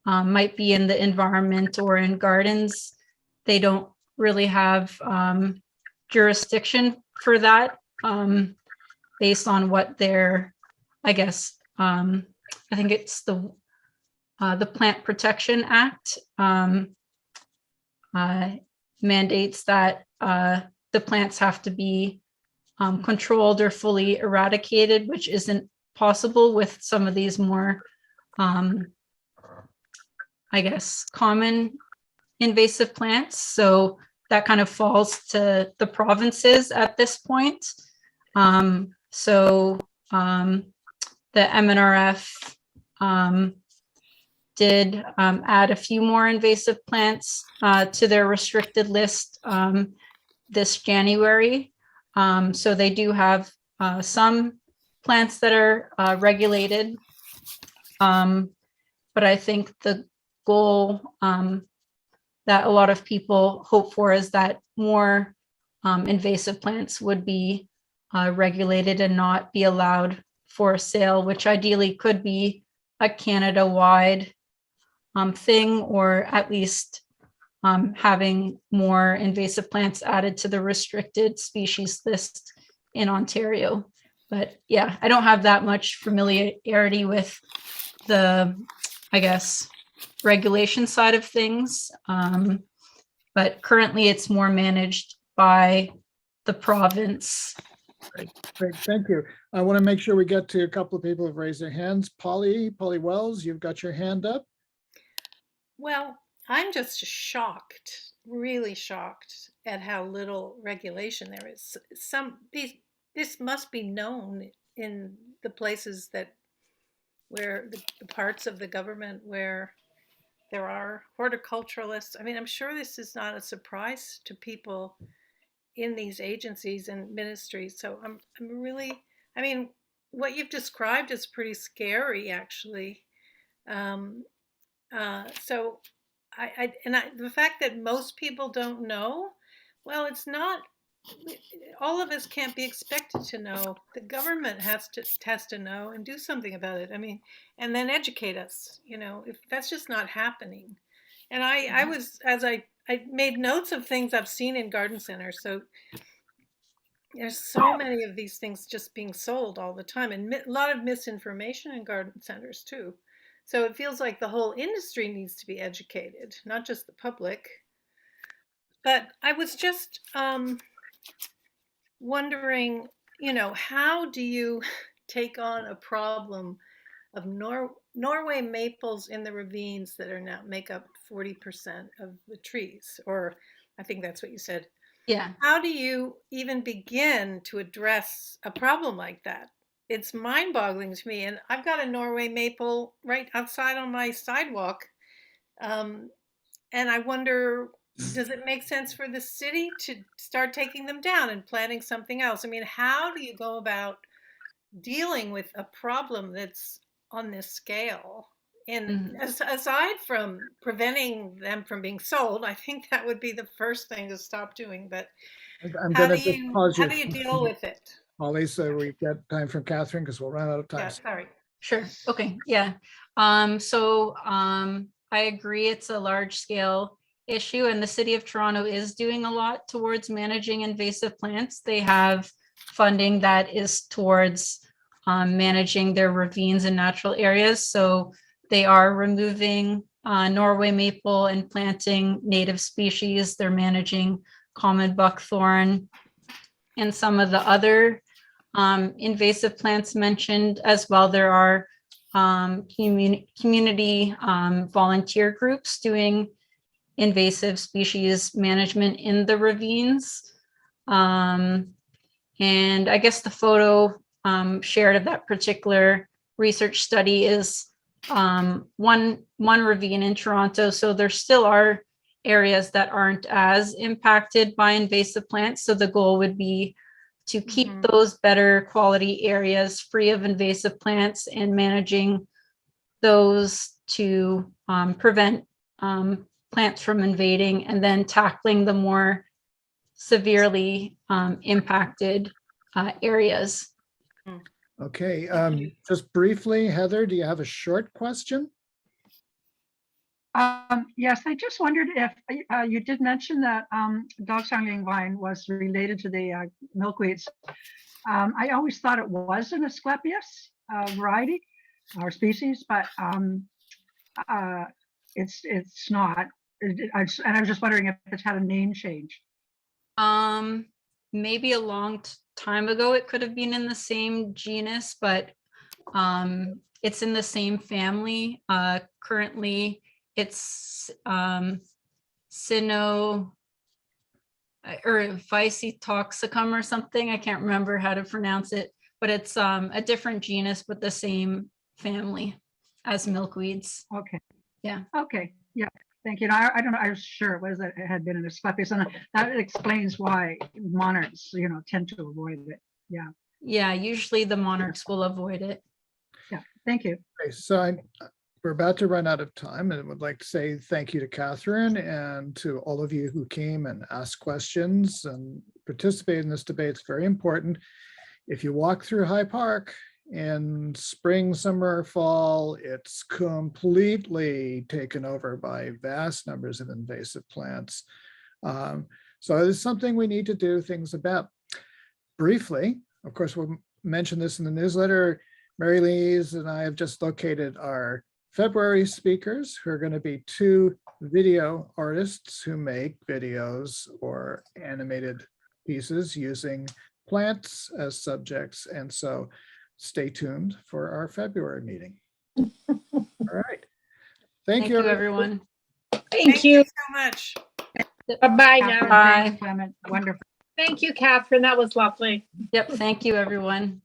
might be in the environment or in gardens, they don't really have jurisdiction for that based on what their, I guess, I think it's the Plant Protection Act mandates that the plants have to be controlled or fully eradicated, which isn't possible with some of these more, I guess, common invasive plants. So that kind of falls to the provinces at this point. The MNRF did add a few more invasive plants to their restricted list this January. So they do have some plants that are regulated. But I think the goal that a lot of people hope for is that more invasive plants would be regulated and not be allowed for sale, which ideally could be a Canada-wide thing, or at least having more invasive plants added to the restricted species list in Ontario. But yeah, I don't have that much familiarity with the, I guess, regulation side of things. But currently it's more managed by the province. Great, thank you. I want to make sure we get to a couple of people who've raised their hands. Polly Wells, you've got your hand up. Well, I'm just shocked, really shocked at how little regulation there is. This must be known in the places where the parts of the government where there are horticulturalists. I mean, I'm sure this is not a surprise to people in these agencies and ministries. So I'm really, I mean, what you've described is pretty scary, actually. So the fact that most people don't know, well, it's not, all of us can't be expected to know. The government has to know and do something about it. I mean, and then educate us, if that's just not happening. And I made notes of things I've seen in garden centers. So there's so many of these things just being sold all the time, and a lot of misinformation in garden centers too. So it feels like the whole industry needs to be educated, not just the public. But I was just wondering, how do you take on a problem of Norway maples in the ravines that are now make up 40% of the trees, or I think that's what you said. Yeah. How do you even begin to address a problem like that? It's mind-boggling to me. And I've got a Norway maple right outside on my sidewalk. And I wonder, does it make sense for the city to start taking them down and planting something else? I mean, how do you go about dealing with a problem that's on this scale? And aside from preventing them from being sold, I think that would be the first thing to stop doing. But how do you deal with it? Polly, so we've got time for Catherine because we'll run out of time. Yeah, sorry. Sure. Okay. Yeah. I agree. It's a large scale issue, and the city of Toronto is doing a lot towards managing invasive plants. They have funding that is towards managing their ravines and natural areas. So they are removing Norway maple and planting native species. They're managing common buckthorn and some of the other invasive plants mentioned as well. There are community volunteer groups doing invasive species management in the ravines. And I guess the photo shared of that particular research study is one ravine in Toronto. So there still are areas that aren't as impacted by invasive plants. So the goal would be to keep those better quality areas free of invasive plants and managing those to prevent plants from invading, and then tackling the more severely impacted areas. Okay, just briefly, Heather, do you have a short question? Yes, I just wondered if you did mention that dog songing vine was related to the milkweeds. I always thought it was an Asclepias variety or species, but it's not. And I was just wondering if it's had a name change. Maybe a long time ago, it could have been in the same genus, but it's in the same family. Currently, it's Cyno or Vicetoxicum or something. I can't remember how to pronounce it, but it's a different genus, but the same family as milkweeds. Okay. Yeah. Okay. Yeah. Thank you. And I don't know. I was sure it was that it had been in Asclepius, and that explains why monarchs, tend to avoid it. Yeah. Yeah, usually the monarchs will avoid it. Yeah. Thank you. Okay, so we're about to run out of time, and would like to say thank you to Catherine and to all of you who came and asked questions and participated in this debate. It's very important. If you walk through High Park in spring, summer, or fall, it's completely taken over by vast numbers of invasive plants. So it's something we need to do things about. Briefly, of course, we'll mention this in the newsletter. Mary Louise and I have just located our February speakers, who are going to be 2 video artists who make videos or animated pieces using plants as subjects. And so stay tuned for our February meeting. All right. Thank you, everyone. Thank you. so much. Bye-bye Catherine, now. Bye. thanks, Clement. Wonderful. Thank you, Catherine. That was lovely. Yep. Thank you, everyone.